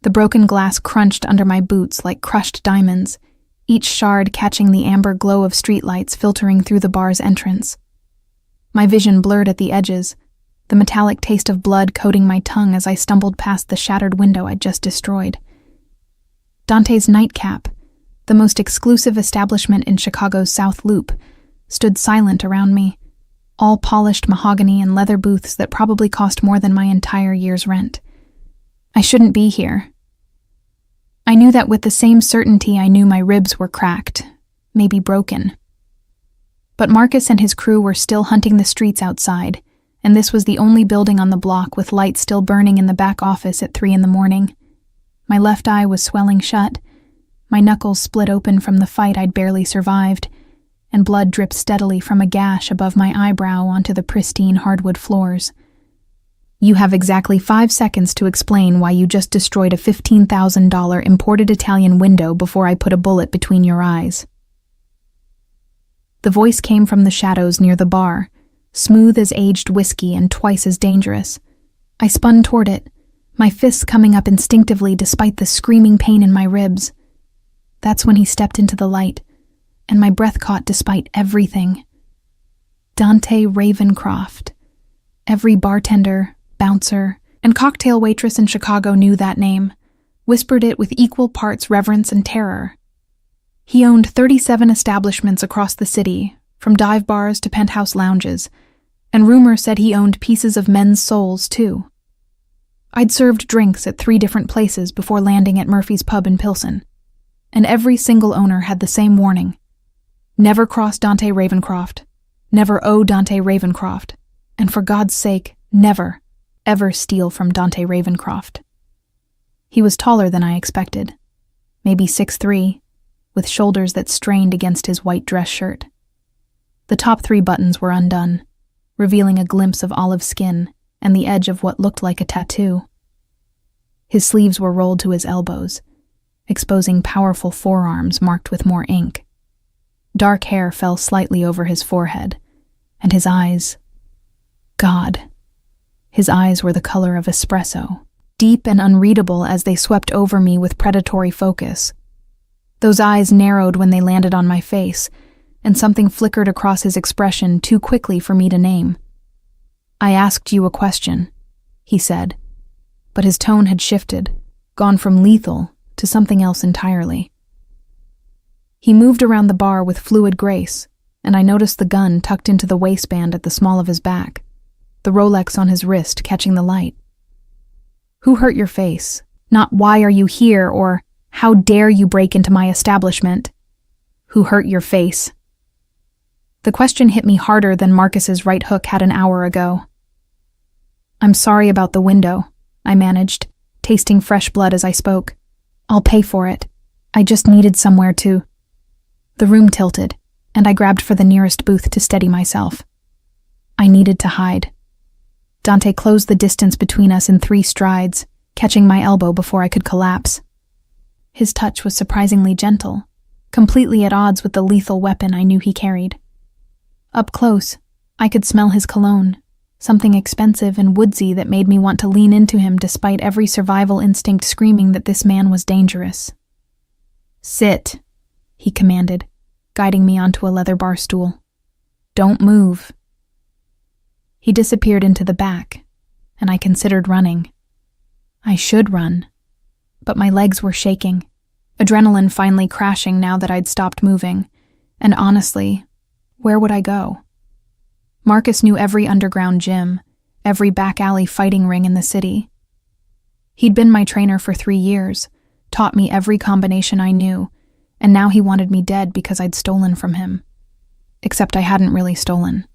The broken glass crunched under my boots like crushed diamonds, each shard catching the amber glow of streetlights filtering through the bar's entrance. My vision blurred at the edges, the metallic taste of blood coating my tongue as I stumbled past the shattered window I'd just destroyed. Dante's Nightcap, the most exclusive establishment in Chicago's South Loop, stood silent around me, all polished mahogany and leather booths that probably cost more than my entire year's rent. I shouldn't be here. I knew that with the same certainty I knew my ribs were cracked, maybe broken. But Marcus and his crew were still hunting the streets outside, and this was the only building on the block with lights still burning in the back office at 3 a.m. My left eye was swelling shut, my knuckles split open from the fight I'd barely survived, and blood dripped steadily from a gash above my eyebrow onto the pristine hardwood floors. You have exactly 5 seconds to explain why you just destroyed a $15,000 imported Italian window before I put a bullet between your eyes. The voice came from the shadows near the bar, smooth as aged whiskey and twice as dangerous. I spun toward it, my fists coming up instinctively despite the screaming pain in my ribs. That's when he stepped into the light, and my breath caught despite everything. Dante Ravencroft. Every bartender, bouncer, and cocktail waitress in Chicago knew that name, whispered it with equal parts reverence and terror. He owned 37 establishments across the city, from dive bars to penthouse lounges, and rumor said he owned pieces of men's souls, too. I'd served drinks at 3 different places before landing at Murphy's Pub in Pilsen, and every single owner had the same warning. Never cross Dante Ravencroft, never owe Dante Ravencroft, and for God's sake, never, ever steal from Dante Ravencroft. He was taller than I expected, maybe 6'3", with shoulders that strained against his white dress shirt. The top 3 buttons were undone, revealing a glimpse of olive skin and the edge of what looked like a tattoo. His sleeves were rolled to his elbows, exposing powerful forearms marked with more ink. Dark hair fell slightly over his forehead, and his eyes... God. His eyes were the color of espresso, deep and unreadable as they swept over me with predatory focus. Those eyes narrowed when they landed on my face, and something flickered across his expression too quickly for me to name. I asked you a question, he said, but his tone had shifted, gone from lethal to something else entirely. He moved around the bar with fluid grace, and I noticed the gun tucked into the waistband at the small of his back, the Rolex on his wrist catching the light. Who hurt your face? Not why are you here or how dare you break into my establishment? Who hurt your face? The question hit me harder than Marcus's right hook had an hour ago. I'm sorry about the window, I managed, tasting fresh blood as I spoke. I'll pay for it. I just needed somewhere to... The room tilted, and I grabbed for the nearest booth to steady myself. I needed to hide. Dante closed the distance between us in 3 strides, catching my elbow before I could collapse. His touch was surprisingly gentle, completely at odds with the lethal weapon I knew he carried. Up close, I could smell his cologne, something expensive and woodsy that made me want to lean into him despite every survival instinct screaming that this man was dangerous. Sit, he commanded, guiding me onto a leather bar stool. Don't move. He disappeared into the back, and I considered running. I should run, but my legs were shaking, adrenaline finally crashing now that I'd stopped moving, and honestly, where would I go? Marcus knew every underground gym, every back alley fighting ring in the city. He'd been my trainer for 3 years, taught me every combination I knew, and now he wanted me dead because I'd stolen from him. Except I hadn't really stolen.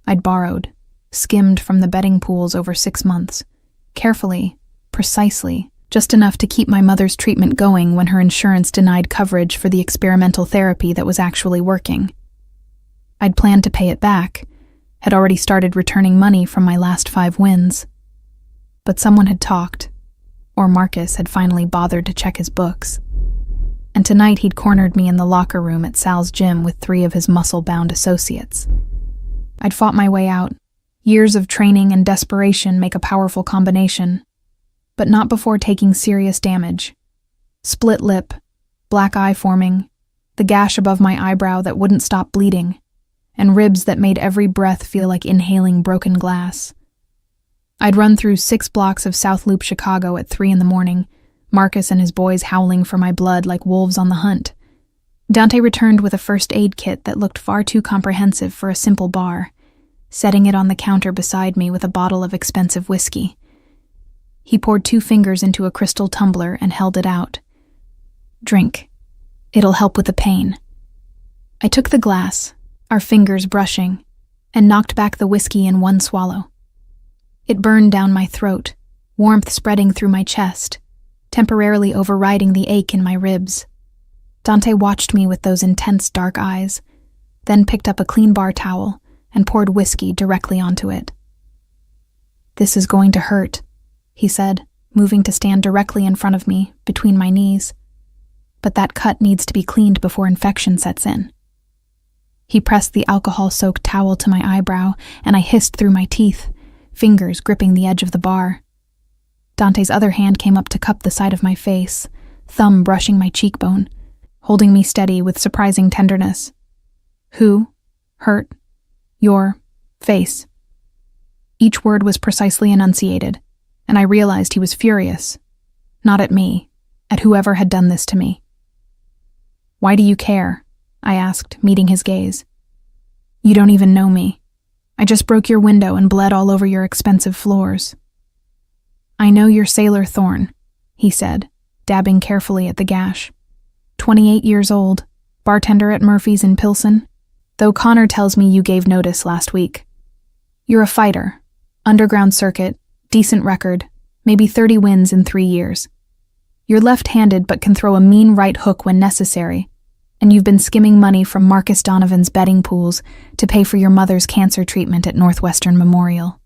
I'd borrowed, skimmed from the betting pools over 6 months, carefully, precisely, just enough to keep my mother's treatment going when her insurance denied coverage for the experimental therapy that was actually working. I'd planned to pay it back, had already started returning money from my last 5 wins. But someone had talked, or Marcus had finally bothered to check his books. And tonight he'd cornered me in the locker room at Sal's gym with 3 of his muscle-bound associates. I'd fought my way out. Years of training and desperation make a powerful combination. but not before taking serious damage. Split lip, black eye forming, the gash above my eyebrow that wouldn't stop bleeding, and ribs that made every breath feel like inhaling broken glass. I'd run through 6 blocks of South Loop, Chicago at 3 a.m, Marcus and his boys howling for my blood like wolves on the hunt. Dante returned with a first aid kit that looked far too comprehensive for a simple bar, setting it on the counter beside me with a bottle of expensive whiskey. He poured 2 fingers into a crystal tumbler and held it out. "Drink. It'll help with the pain." I took the glass, our fingers brushing, and knocked back the whiskey in one swallow. It burned down my throat, warmth spreading through my chest, temporarily overriding the ache in my ribs. Dante watched me with those intense dark eyes, then picked up a clean bar towel and poured whiskey directly onto it. "This is going to hurt," he said, moving to stand directly in front of me, between my knees. "But that cut needs to be cleaned before infection sets in." He pressed the alcohol-soaked towel to my eyebrow, and I hissed through my teeth, fingers gripping the edge of the bar. Dante's other hand came up to cup the side of my face, thumb brushing my cheekbone, holding me steady with surprising tenderness. "Who? Hurt? Your face." Each word was precisely enunciated, and I realized he was furious. Not at me, at whoever had done this to me. "Why do you care?" I asked, meeting his gaze. "You don't even know me. I just broke your window and bled all over your expensive floors." "I know you're Sailor Thorne," he said, dabbing carefully at the gash. 28 years old, bartender at Murphy's in Pilsen, though Connor tells me you gave notice last week. You're a fighter, underground circuit, decent record, maybe 30 wins in 3 years. You're left-handed but can throw a mean right hook when necessary, and you've been skimming money from Marcus Donovan's betting pools to pay for your mother's cancer treatment at Northwestern Memorial.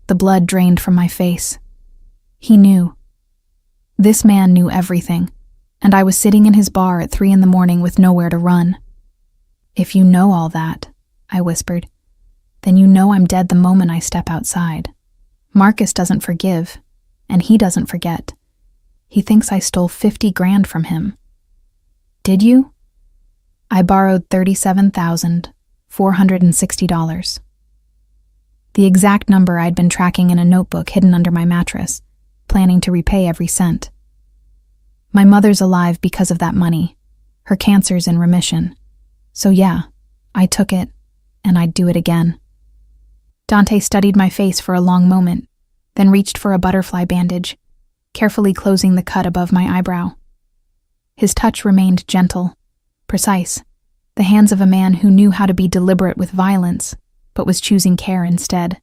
The blood drained from my face. He knew. This man knew everything, and I was sitting in his bar at 3 a.m. with nowhere to run. "If you know all that," I whispered, "then you know I'm dead the moment I step outside. Marcus doesn't forgive, and he doesn't forget. He thinks I stole 50 grand from him." "Did you?" "I borrowed $37,460. The exact number I'd been tracking in a notebook hidden under my mattress, planning to repay every cent. My mother's alive because of that money. Her cancer's in remission. So yeah, I took it, and I'd do it again." Dante studied my face for a long moment, then reached for a butterfly bandage, carefully closing the cut above my eyebrow. His touch remained gentle, precise, the hands of a man who knew how to be deliberate with violence, but was choosing care instead.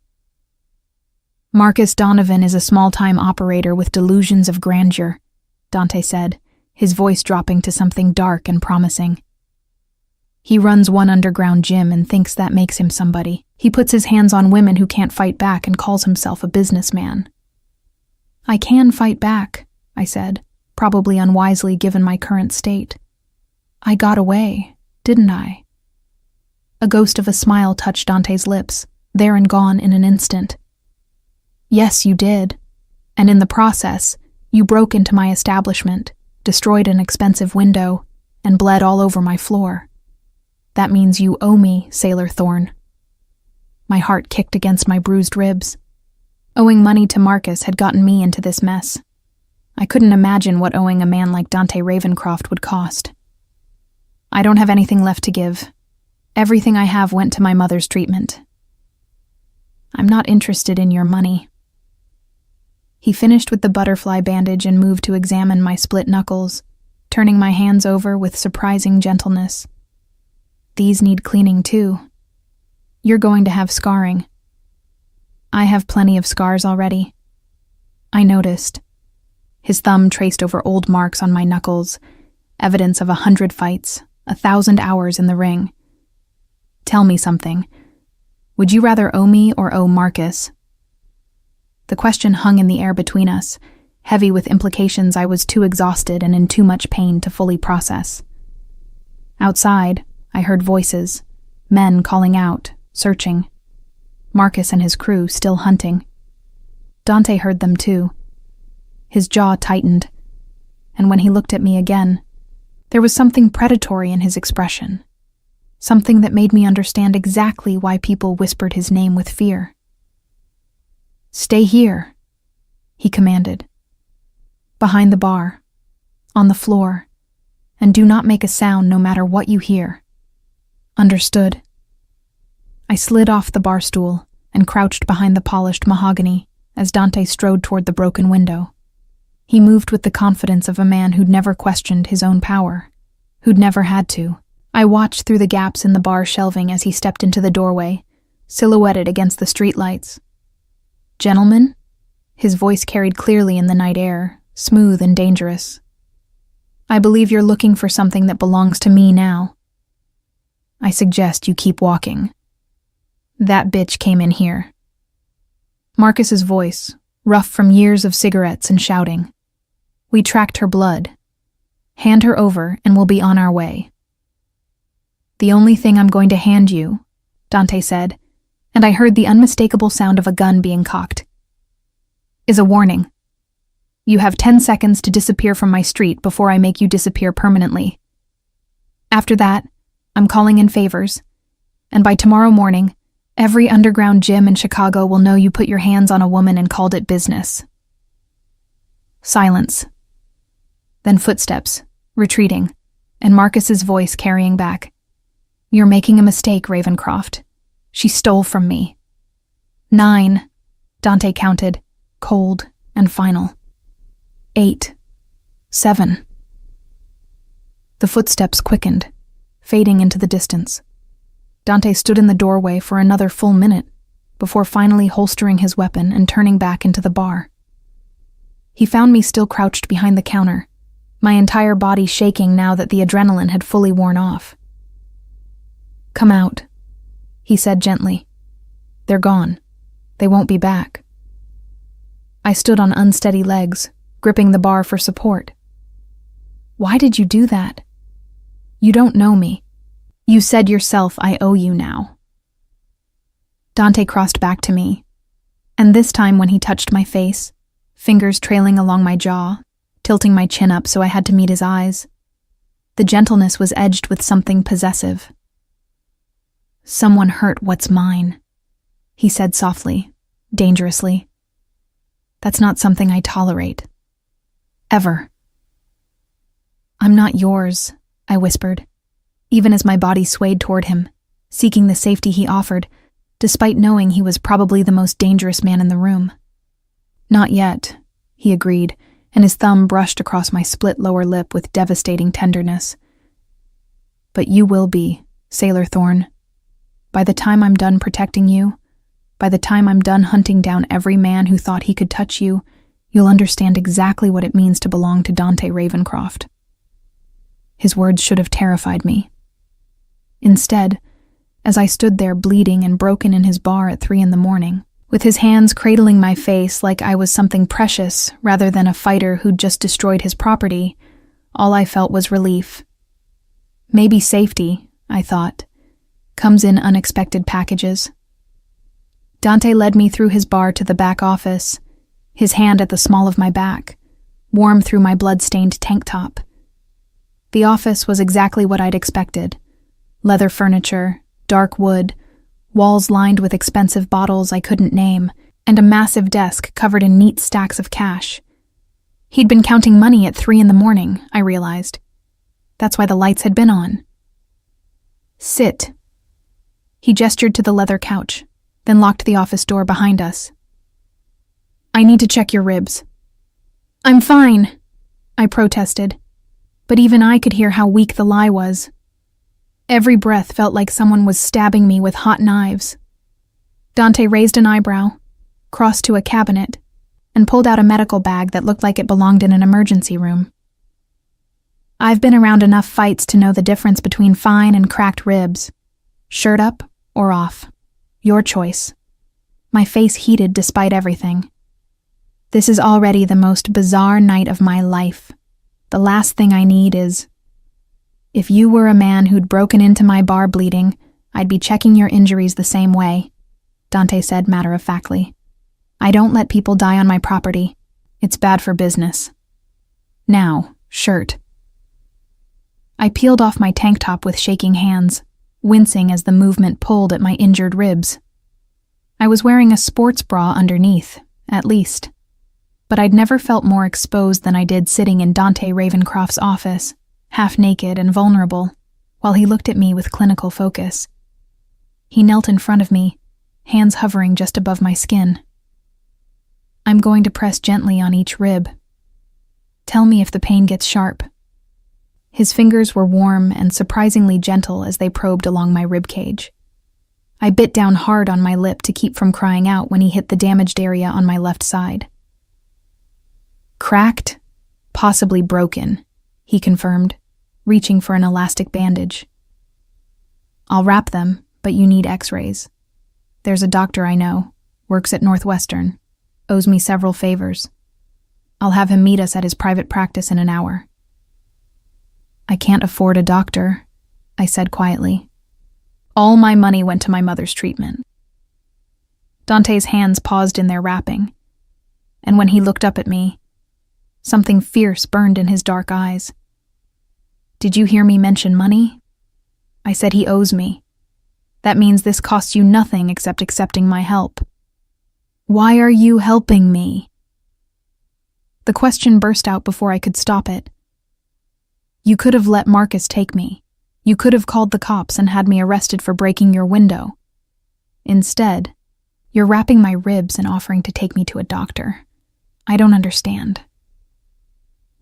"Marcus Donovan is a small-time operator with delusions of grandeur," Dante said, his voice dropping to something dark and promising. "He runs one underground gym and thinks that makes him somebody. He puts his hands on women who can't fight back and calls himself a businessman." "I can fight back," I said, probably unwisely given my current state. "I got away, didn't I?" A ghost of a smile touched Dante's lips, there and gone in an instant. "Yes, you did. And in the process, you broke into my establishment, destroyed an expensive window, and bled all over my floor. That means you owe me, Sailor Thorne." My heart kicked against my bruised ribs. Owing money to Marcus had gotten me into this mess. I couldn't imagine what owing a man like Dante Ravencroft would cost. "I don't have anything left to give. Everything I have went to my mother's treatment." "I'm not interested in your money." He finished with the butterfly bandage and moved to examine my split knuckles, turning my hands over with surprising gentleness. "These need cleaning too. You're going to have scarring." "I have plenty of scars already." I noticed. His thumb traced over old marks on my knuckles, evidence of 100 fights, 1,000 hours in the ring. "Tell me something. Would you rather owe me or owe Marcus?" The question hung in the air between us, heavy with implications I was too exhausted and in too much pain to fully process. Outside, I heard voices, men calling out, searching. Marcus and his crew still hunting. Dante heard them too, His jaw tightened, and when he looked at me again, there was something predatory in his expression, something that made me understand exactly why people whispered his name with fear. "Stay here," he commanded. "Behind the bar, on the floor, and do not make a sound no matter what you hear." "Understood." I slid off the bar stool and crouched behind the polished mahogany as Dante strode toward the broken window. He moved with the confidence of a man who'd never questioned his own power, who'd never had to. I watched through the gaps in the bar shelving as he stepped into the doorway, silhouetted against the streetlights. "Gentlemen?" His voice carried clearly in the night air, smooth and dangerous. "I believe you're looking for something that belongs to me now. I suggest you keep walking. That bitch came in here." Marcus's voice, rough from years of cigarettes and shouting. "We tracked her blood. Hand her over and we'll be on our way." "The only thing I'm going to hand you," Dante said, and I heard the unmistakable sound of a gun being cocked, "is a warning. You have 10 seconds to disappear from my street before I make you disappear permanently. After that, I'm calling in favors, and by tomorrow morning, every underground gym in Chicago will know you put your hands on a woman and called it business." Silence. Then footsteps, retreating, and Marcus's voice carrying back. "You're making a mistake, Ravencroft. She stole from me." 9, Dante counted, cold and final. 8, 7. The footsteps quickened, fading into the distance. Dante stood in the doorway for another full minute, before finally holstering his weapon and turning back into the bar. He found me still crouched behind the counter, my entire body shaking now that the adrenaline had fully worn off. "Come out," he said gently. "They're gone. They won't be back." I stood on unsteady legs, gripping the bar for support. "Why did you do that? You don't know me. You said yourself I owe you now." Dante crossed back to me, and this time when he touched my face, fingers trailing along my jaw, tilting my chin up so I had to meet his eyes, the gentleness was edged with something possessive. "Someone hurt what's mine," he said softly, dangerously. "That's not something I tolerate. Ever." "I'm not yours," I whispered, even as my body swayed toward him, seeking the safety he offered, despite knowing he was probably the most dangerous man in the room. "Not yet," he agreed, and his thumb brushed across my split lower lip with devastating tenderness. "But you will be, Sailor Thorne. By the time I'm done protecting you, by the time I'm done hunting down every man who thought he could touch you, you'll understand exactly what it means to belong to Dante Ravencroft." His words should have terrified me. Instead, as I stood there bleeding and broken in his bar at 3 a.m, with his hands cradling my face like I was something precious rather than a fighter who'd just destroyed his property, all I felt was relief. Maybe safety, I thought, comes in unexpected packages. Dante led me through his bar to the back office, his hand at the small of my back, warm through my blood-stained tank top. The office was exactly what I'd expected. Leather furniture, dark wood, walls lined with expensive bottles I couldn't name, and a massive desk covered in neat stacks of cash. He'd been counting money at 3 a.m, I realized. That's why the lights had been on. "Sit." He gestured to the leather couch, then locked the office door behind us. "I need to check your ribs." "I'm fine," I protested, but even I could hear how weak the lie was. Every breath felt like someone was stabbing me with hot knives. Dante raised an eyebrow, crossed to a cabinet, and pulled out a medical bag that looked like it belonged in an emergency room. I've been around enough fights to know the difference between fine and cracked ribs. Shirt up or off. Your choice. My face heated despite everything. This is already the most bizarre night of my life. The last thing I need is... If you were a man who'd broken into my bar bleeding, I'd be checking your injuries the same way, Dante said matter-of-factly. I don't let people die on my property. It's bad for business. Now, shirt. I peeled off my tank top with shaking hands, wincing as the movement pulled at my injured ribs. I was wearing a sports bra underneath, at least. But I'd never felt more exposed than I did sitting in Dante Ravencroft's office, half naked and vulnerable, while he looked at me with clinical focus. He knelt in front of me, hands hovering just above my skin. I'm going to press gently on each rib. Tell me if the pain gets sharp. His fingers were warm and surprisingly gentle as they probed along my ribcage. I bit down hard on my lip to keep from crying out when he hit the damaged area on my left side. Cracked, possibly broken, he confirmed, reaching for an elastic bandage. I'll wrap them, but you need x-rays. There's a doctor I know, works at Northwestern, owes me several favors. I'll have him meet us at his private practice in an hour. I can't afford a doctor, I said quietly. All my money went to my mother's treatment. Dante's hands paused in their wrapping, and when he looked up at me, something fierce burned in his dark eyes. Did you hear me mention money? I said he owes me. That means this costs you nothing except accepting my help. Why are you helping me? The question burst out before I could stop it. You could have let Marcus take me. You could have called the cops and had me arrested for breaking your window. Instead, you're wrapping my ribs and offering to take me to a doctor. I don't understand.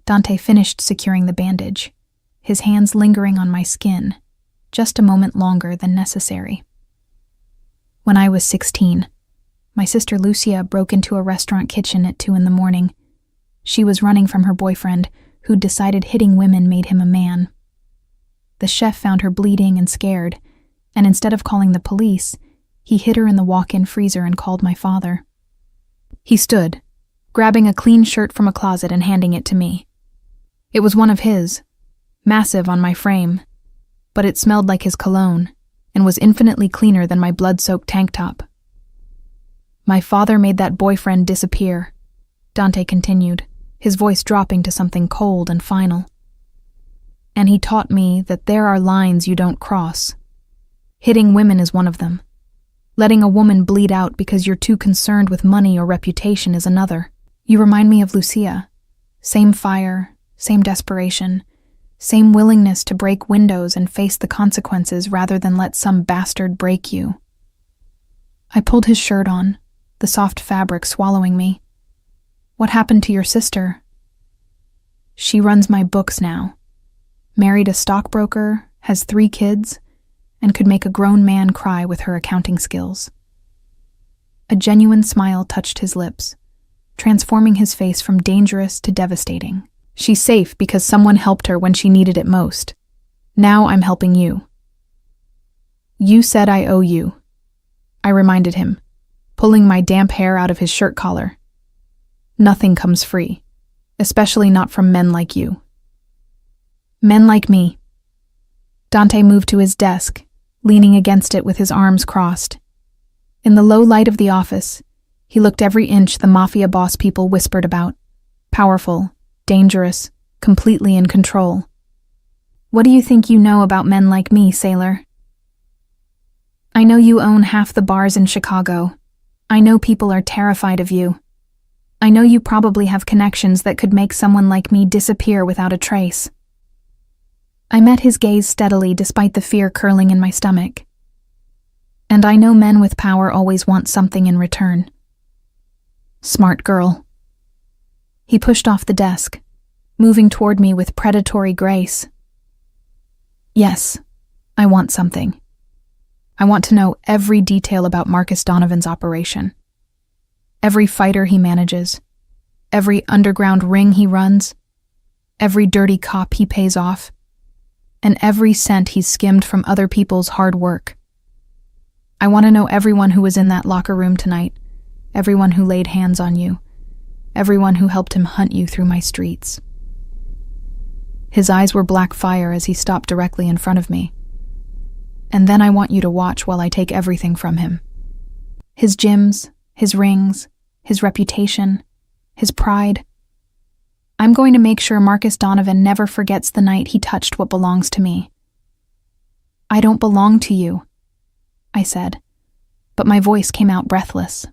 Dante finished securing the bandage, his hands lingering on my skin, just a moment longer than necessary. When I was 16, my sister Lucia broke into a restaurant kitchen at 2 a.m. She was running from her boyfriend, who'd decided hitting women made him a man. The chef found her bleeding and scared, and instead of calling the police, he hid her in the walk-in freezer and called my father. He stood, grabbing a clean shirt from a closet and handing it to me. It was one of his, massive on my frame, but it smelled like his cologne and was infinitely cleaner than my blood-soaked tank top. My father made that boyfriend disappear, Dante continued, his voice dropping to something cold and final. And he taught me that there are lines you don't cross. Hitting women is one of them. Letting a woman bleed out because you're too concerned with money or reputation is another. You remind me of Lucia. Same fire, same desperation, same willingness to break windows and face the consequences rather than let some bastard break you. I pulled his shirt on, the soft fabric swallowing me. What happened to your sister? She runs my books now. Married a stockbroker, has 3 kids, and could make a grown man cry with her accounting skills. A genuine smile touched his lips, transforming his face from dangerous to devastating. She's safe because someone helped her when she needed it most. Now I'm helping you. You said I owe you, I reminded him, pulling my damp hair out of his shirt collar. Nothing comes free, especially not from men like you. Men like me. Dante moved to his desk, leaning against it with his arms crossed. In the low light of the office, he looked every inch the Mafia boss people whispered about. Powerful, dangerous, completely in control. What do you think you know about men like me, sailor? I know you own half the bars in Chicago. I know people are terrified of you. I know you probably have connections that could make someone like me disappear without a trace. I met his gaze steadily despite the fear curling in my stomach. And I know men with power always want something in return. Smart girl. He pushed off the desk, moving toward me with predatory grace. Yes, I want something. I want to know every detail about Marcus Donovan's operation. Every fighter he manages, every underground ring he runs, every dirty cop he pays off, and every cent he's skimmed from other people's hard work. I want to know everyone who was in that locker room tonight, everyone who laid hands on you, everyone who helped him hunt you through my streets. His eyes were black fire as he stopped directly in front of me. And then I want you to watch while I take everything from him. His gyms, his rings, his reputation, his pride. I'm going to make sure Marcus Donovan never forgets the night he touched what belongs to me. I don't belong to you, I said, but my voice came out breathless.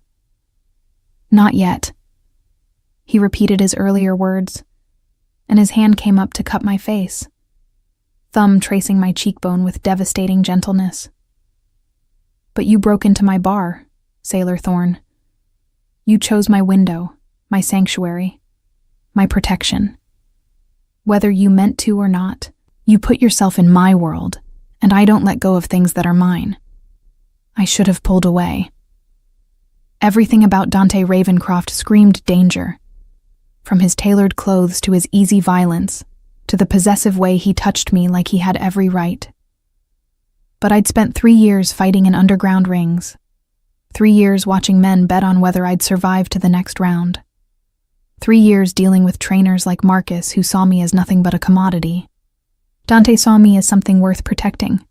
Not yet. He repeated his earlier words, and his hand came up to cup my face, thumb tracing my cheekbone with devastating gentleness. But you broke into my bar, Sailor Thorne. You chose my window, my sanctuary, my protection. Whether you meant to or not, you put yourself in my world, and I don't let go of things that are mine. I should have pulled away. Everything about Dante Ravencroft screamed danger, from his tailored clothes to his easy violence, to the possessive way he touched me like he had every right. But I'd spent 3 years fighting in underground rings, 3 years watching men bet on whether I'd survive to the next round, 3 years dealing with trainers like Marcus who saw me as nothing but a commodity. Dante saw me as something worth protecting,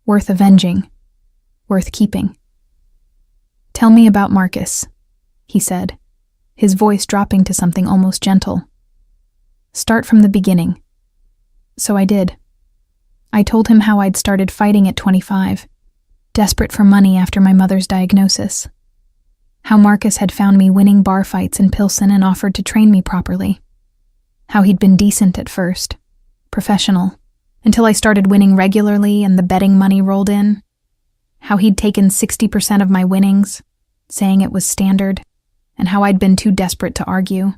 worth avenging, worth keeping. Tell me about Marcus, he said, his voice dropping to something almost gentle. Start from the beginning. So I did. I told him how I'd started fighting at 25, desperate for money after my mother's diagnosis. How Marcus had found me winning bar fights in Pilsen and offered to train me properly. How he'd been decent at first, professional, until I started winning regularly and the betting money rolled in. How he'd taken 60% of my winnings, saying it was standard, and how I'd been too desperate to argue.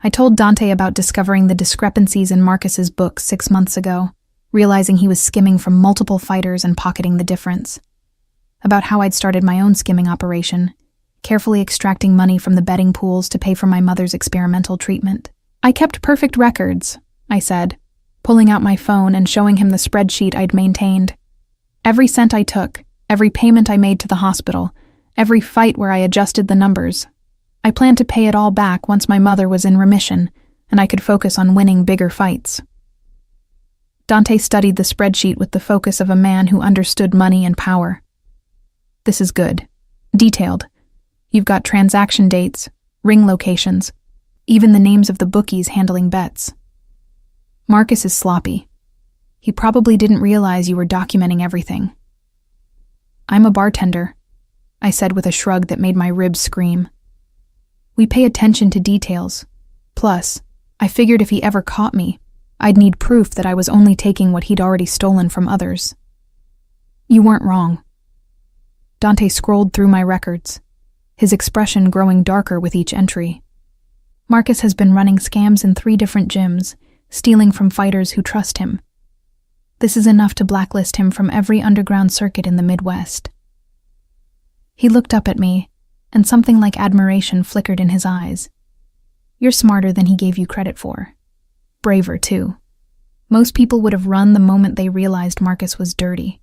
I told Dante about discovering the discrepancies in Marcus's books 6 months ago, realizing he was skimming from multiple fighters and pocketing the difference. About how I'd started my own skimming operation, carefully extracting money from the betting pools to pay for my mother's experimental treatment. I kept perfect records, I said, pulling out my phone and showing him the spreadsheet I'd maintained. Every cent I took, every payment I made to the hospital, every fight where I adjusted the numbers. I planned to pay it all back once my mother was in remission and I could focus on winning bigger fights. Dante studied the spreadsheet with the focus of a man who understood money and power. This is good. Detailed. You've got transaction dates, ring locations, even the names of the bookies handling bets. Marcus is sloppy. He probably didn't realize you were documenting everything. I'm a bartender, I said with a shrug that made my ribs scream. We pay attention to details. Plus, I figured if he ever caught me, I'd need proof that I was only taking what he'd already stolen from others. You weren't wrong. Dante scrolled through my records, his expression growing darker with each entry. Marcus has been running scams in 3 different gyms, stealing from fighters who trust him. This is enough to blacklist him from every underground circuit in the Midwest. He looked up at me, and something like admiration flickered in his eyes. You're smarter than he gave you credit for. Braver, too. Most people would have run the moment they realized Marcus was dirty.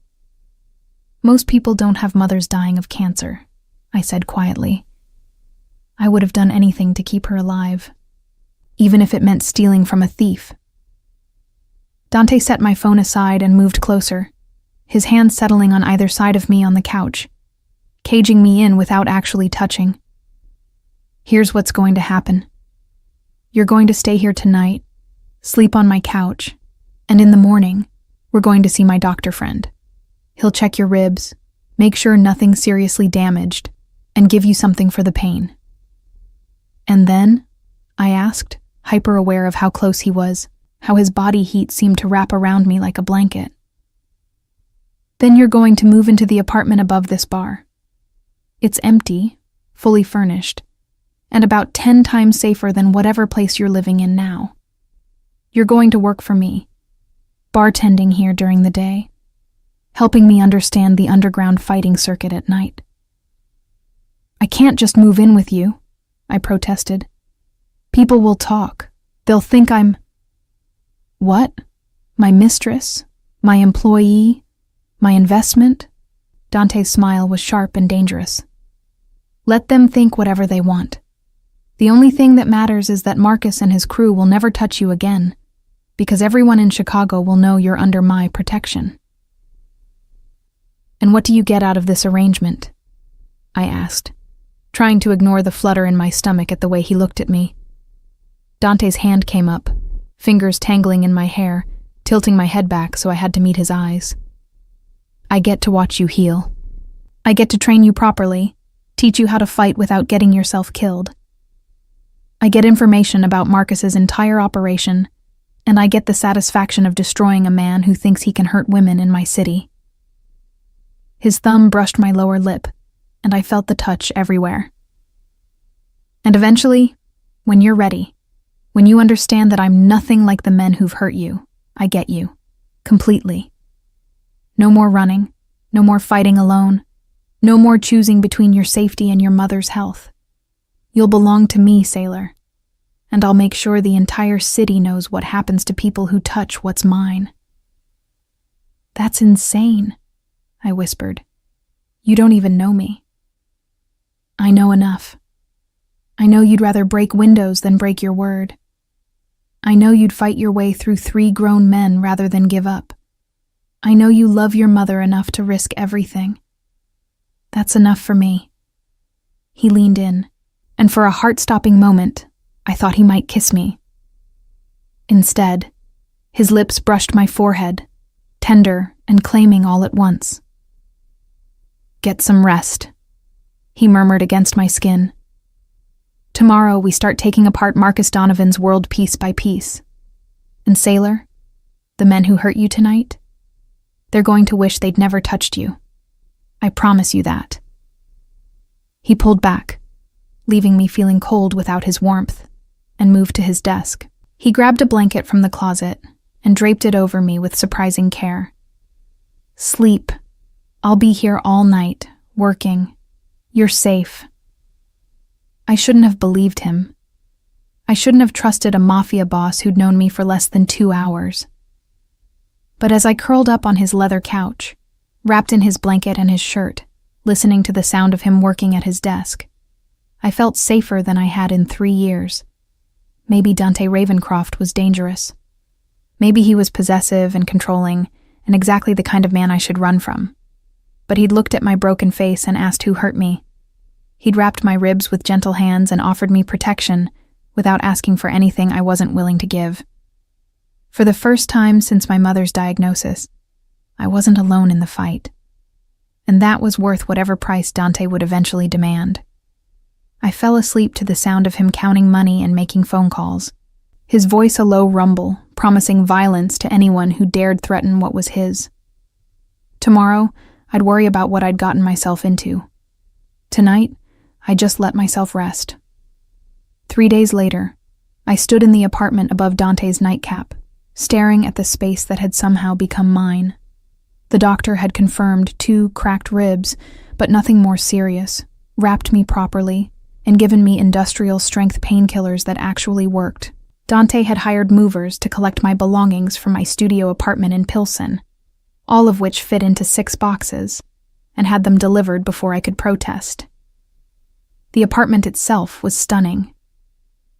Most people don't have mothers dying of cancer, I said quietly. I would have done anything to keep her alive, even if it meant stealing from a thief. Dante set my phone aside and moved closer, his hands settling on either side of me on the couch, caging me in without actually touching. Here's what's going to happen. You're going to stay here tonight, sleep on my couch, and in the morning, we're going to see my doctor friend. He'll check your ribs, make sure nothing's seriously damaged, and give you something for the pain. And then, I asked, hyper-aware of how close he was, how his body heat seemed to wrap around me like a blanket. Then you're going to move into the apartment above this bar. It's empty, fully furnished, and about 10 times safer than whatever place you're living in now. You're going to work for me, bartending here during the day, helping me understand the underground fighting circuit at night. I can't just move in with you, I protested. People will talk. They'll think I'm... What? My mistress? My employee? My investment? Dante's smile was sharp and dangerous. Let them think whatever they want. The only thing that matters is that Marcus and his crew will never touch you again, because everyone in Chicago will know you're under my protection. And what do you get out of this arrangement? I asked. trying to ignore the flutter in my stomach at the way he looked at me. Dante's hand came up, fingers tangling in my hair, tilting my head back so I had to meet his eyes. I get to watch you heal. I get to train you properly, teach you how to fight without getting yourself killed. I get information about Marcus's entire operation, and I get the satisfaction of destroying a man who thinks he can hurt women in my city. His thumb brushed my lower lip, and I felt the touch everywhere. And eventually, when you're ready, when you understand that I'm nothing like the men who've hurt you, I get you. Completely. No more running, no more fighting alone, no more choosing between your safety and your mother's health. You'll belong to me, Sailor, and I'll make sure the entire city knows what happens to people who touch what's mine. That's insane, I whispered. You don't even know me. I know enough. I know you'd rather break windows than break your word. I know you'd fight your way through 3 grown men rather than give up. I know you love your mother enough to risk everything. That's enough for me. He leaned in, and for a heart-stopping moment, I thought he might kiss me. Instead, his lips brushed my forehead, tender and claiming all at once. Get some rest, he murmured against my skin. Tomorrow we start taking apart Marcus Donovan's world piece by piece. And Sailor, the men who hurt you tonight, they're going to wish they'd never touched you. I promise you that. He pulled back, leaving me feeling cold without his warmth, and moved to his desk. He grabbed a blanket from the closet and draped it over me with surprising care. Sleep. I'll be here all night, working. You're safe. I shouldn't have believed him. I shouldn't have trusted a Mafia boss who'd known me for less than 2 hours. But as I curled up on his leather couch, wrapped in his blanket and his shirt, listening to the sound of him working at his desk, I felt safer than I had in 3 years. Maybe Dante Ravencroft was dangerous. Maybe he was possessive and controlling, and exactly the kind of man I should run from. But he'd looked at my broken face and asked who hurt me. He'd wrapped my ribs with gentle hands and offered me protection without asking for anything I wasn't willing to give. For the first time since my mother's diagnosis, I wasn't alone in the fight. And that was worth whatever price Dante would eventually demand. I fell asleep to the sound of him counting money and making phone calls, his voice a low rumble, promising violence to anyone who dared threaten what was his. Tomorrow, I'd worry about what I'd gotten myself into. Tonight, I just let myself rest. 3 days later, I stood in the apartment above Dante's nightcap, staring at the space that had somehow become mine. The doctor had confirmed 2 cracked ribs, but nothing more serious, wrapped me properly, and given me industrial-strength painkillers that actually worked. Dante had hired movers to collect my belongings from my studio apartment in Pilsen, all of which fit into 6 boxes, and had them delivered before I could protest. The apartment itself was stunning.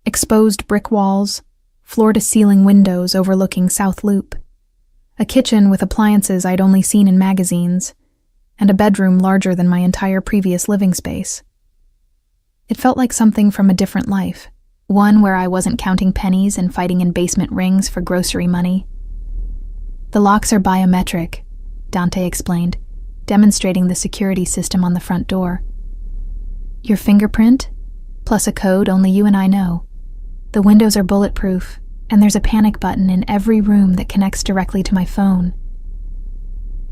Exposed brick walls, floor-to-ceiling windows overlooking South Loop, a kitchen with appliances I'd only seen in magazines, and a bedroom larger than my entire previous living space. It felt like something from a different life, one where I wasn't counting pennies and fighting in basement rings for grocery money. The locks are biometric, Dante explained, demonstrating the security system on the front door. Your fingerprint, plus a code only you and I know. The windows are bulletproof, and there's a panic button in every room that connects directly to my phone.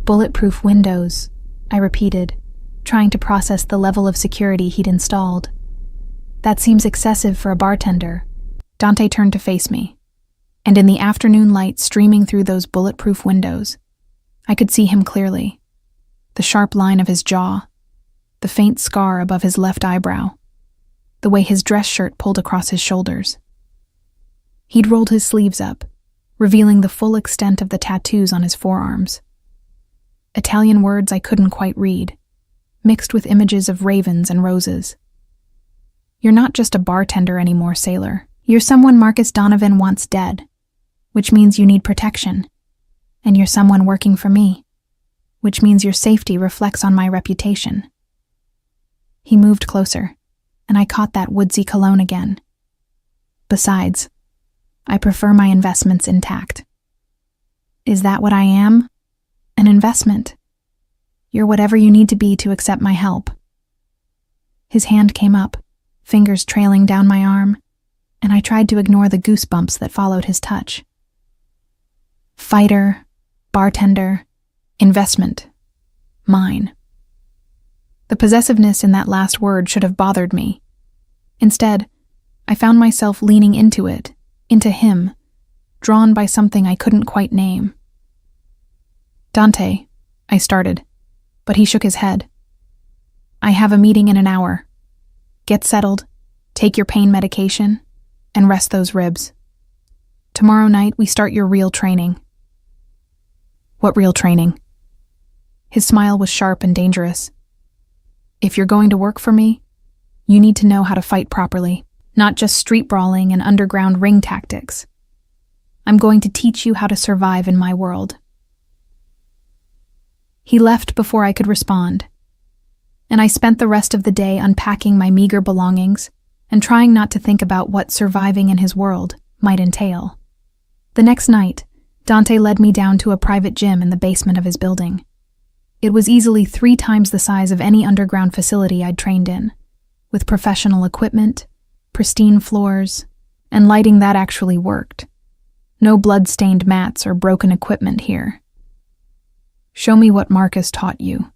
Bulletproof windows, I repeated, trying to process the level of security he'd installed. That seems excessive for a bartender. Dante turned to face me, and in the afternoon light streaming through those bulletproof windows, I could see him clearly. The sharp line of his jaw, the faint scar above his left eyebrow, the way his dress shirt pulled across his shoulders. He'd rolled his sleeves up, revealing the full extent of the tattoos on his forearms. Italian words I couldn't quite read, mixed with images of ravens and roses. You're not just a bartender anymore, Sailor. You're someone Marcus Donovan wants dead, which means you need protection. And you're someone working for me, which means your safety reflects on my reputation. He moved closer, and I caught that woodsy cologne again. Besides, I prefer my investments intact. Is that what I am? An investment. You're whatever you need to be to accept my help. His hand came up, fingers trailing down my arm, and I tried to ignore the goosebumps that followed his touch. Fighter, bartender, investment. Mine. The possessiveness in that last word should have bothered me. Instead, I found myself leaning into it, into him, drawn by something I couldn't quite name. Dante, I started, but he shook his head. I have a meeting in an hour. Get settled, take your pain medication, and rest those ribs. Tomorrow night we start your real training. What real training? His smile was sharp and dangerous. If you're going to work for me, you need to know how to fight properly, not just street brawling and underground ring tactics. I'm going to teach you how to survive in my world. He left before I could respond, and I spent the rest of the day unpacking my meager belongings and trying not to think about what surviving in his world might entail. The next night, Dante led me down to a private gym in the basement of his building. It was easily 3 times the size of any underground facility I'd trained in, with professional equipment, pristine floors, and lighting that actually worked. No blood-stained mats or broken equipment here. Show me what Marcus taught you,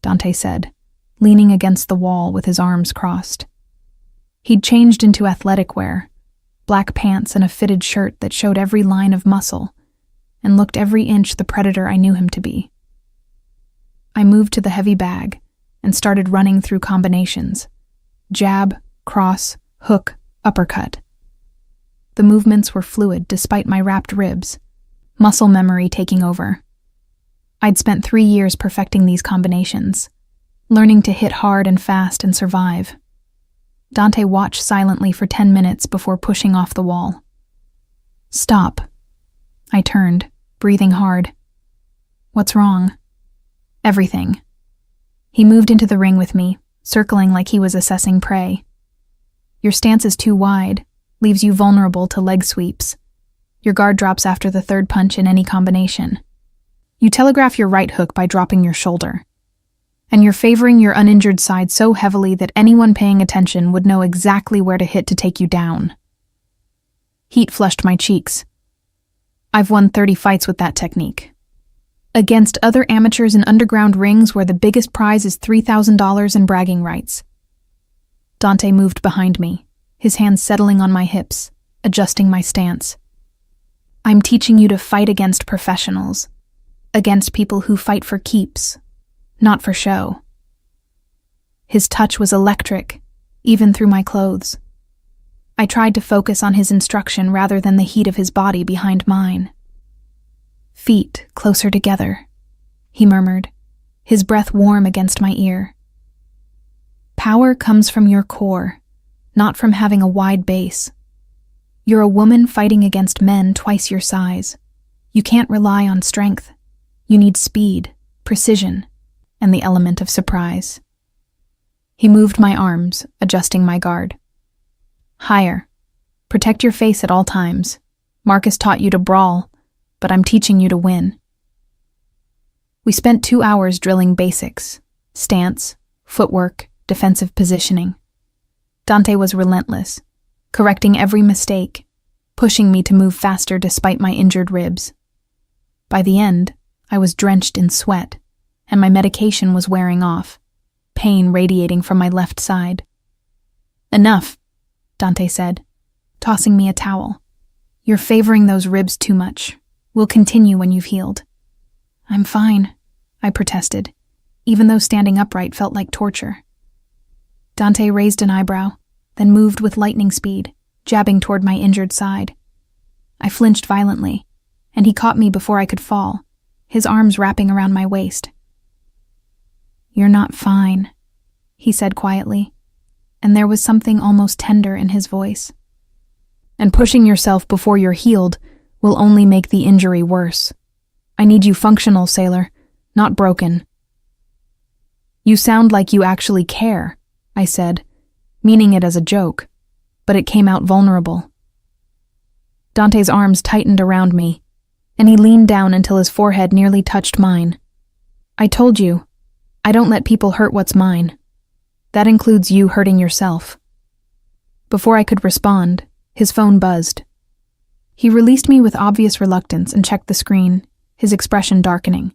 Dante said, leaning against the wall with his arms crossed. He'd changed into athletic wear, black pants and a fitted shirt that showed every line of muscle, and looked every inch the predator I knew him to be. I moved to the heavy bag and started running through combinations. Jab, cross, hook, uppercut. The movements were fluid despite my wrapped ribs, muscle memory taking over. I'd spent 3 years perfecting these combinations, learning to hit hard and fast and survive. Dante watched silently for 10 minutes before pushing off the wall. Stop. I turned, breathing hard. What's wrong? Everything. He moved into the ring with me, circling like he was assessing prey. Your stance is too wide, leaves you vulnerable to leg sweeps. Your guard drops after the 3rd punch in any combination. You telegraph your right hook by dropping your shoulder. And you're favoring your uninjured side so heavily that anyone paying attention would know exactly where to hit to take you down. Heat flushed my cheeks. I've won 30 fights with that technique. Against other amateurs in underground rings where the biggest prize is $3,000 in bragging rights. Dante moved behind me, his hands settling on my hips, adjusting my stance. I'm teaching you to fight against professionals, against people who fight for keeps, not for show. His touch was electric, even through my clothes. I tried to focus on his instruction rather than the heat of his body behind mine. Feet closer together, he murmured, his breath warm against my ear. Power comes from your core, not from having a wide base. You're a woman fighting against men twice your size. You can't rely on strength. You need speed, precision, and the element of surprise. He moved my arms, adjusting my guard. Higher. Protect your face at all times. Marcus taught you to brawl, but I'm teaching you to win. We spent 2 hours drilling basics, stance, footwork, defensive positioning. Dante was relentless, correcting every mistake, pushing me to move faster despite my injured ribs. By the end, I was drenched in sweat, and my medication was wearing off, pain radiating from my left side. Enough, Dante said, tossing me a towel. You're favoring those ribs too much. We'll continue when you've healed. I'm fine, I protested, even though standing upright felt like torture. Dante raised an eyebrow, then moved with lightning speed, jabbing toward my injured side. I flinched violently, and he caught me before I could fall, his arms wrapping around my waist. You're not fine, he said quietly, and there was something almost tender in his voice. And pushing yourself before you're healed will only make the injury worse. I need you functional, sailor, not broken. You sound like you actually care, I said, meaning it as a joke, but it came out vulnerable. Dante's arms tightened around me, and he leaned down until his forehead nearly touched mine. I told you, I don't let people hurt what's mine. That includes you hurting yourself. Before I could respond, his phone buzzed. He released me with obvious reluctance and checked the screen, his expression darkening.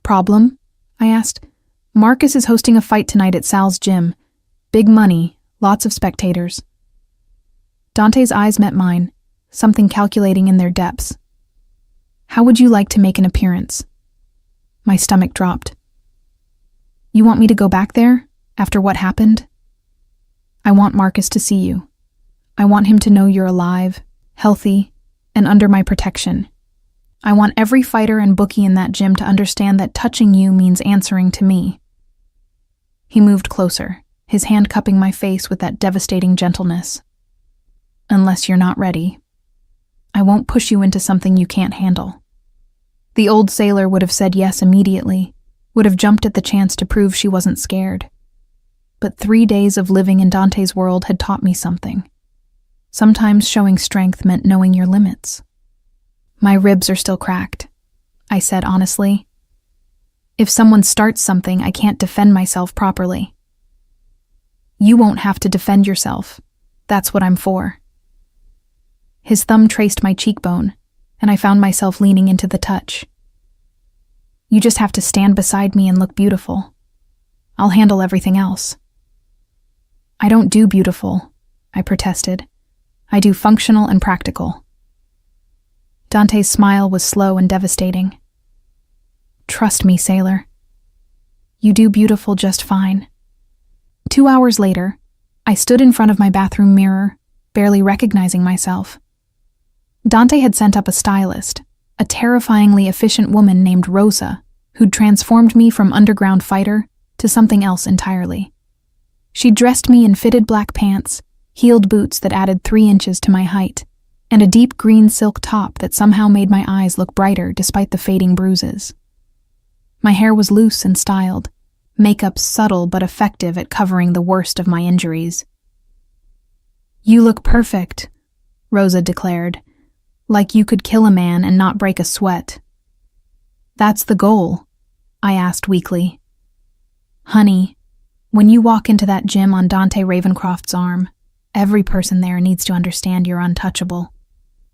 Problem? I asked. Marcus is hosting a fight tonight at Sal's gym. Big money, lots of spectators. Dante's eyes met mine, something calculating in their depths. How would you like to make an appearance? My stomach dropped. You want me to go back there, after what happened? I want Marcus to see you. I want him to know you're alive, healthy, and under my protection. I want every fighter and bookie in that gym to understand that touching you means answering to me. He moved closer, his hand cupping my face with that devastating gentleness. Unless you're not ready. I won't push you into something you can't handle. The old sailor would have said yes immediately, would have jumped at the chance to prove she wasn't scared. But 3 days of living in Dante's world had taught me something. Sometimes showing strength meant knowing your limits. My ribs are still cracked, I said honestly. If someone starts something, I can't defend myself properly. You won't have to defend yourself. That's what I'm for. His thumb traced my cheekbone, and I found myself leaning into the touch. You just have to stand beside me and look beautiful. I'll handle everything else. I don't do beautiful, I protested. I do functional and practical. Dante's smile was slow and devastating. Trust me, sailor. You do beautiful just fine. 2 hours later, I stood in front of my bathroom mirror, barely recognizing myself. Dante had sent up a stylist, a terrifyingly efficient woman named Rosa, who'd transformed me from underground fighter to something else entirely. She dressed me in fitted black pants, heeled boots that added 3 inches to my height, and a deep green silk top that somehow made my eyes look brighter despite the fading bruises. My hair was loose and styled, makeup subtle but effective at covering the worst of my injuries. You look perfect, Rosa declared, like you could kill a man and not break a sweat. That's the goal, I asked weakly. Honey, when you walk into that gym on Dante Ravencroft's arm, every person there needs to understand you're untouchable.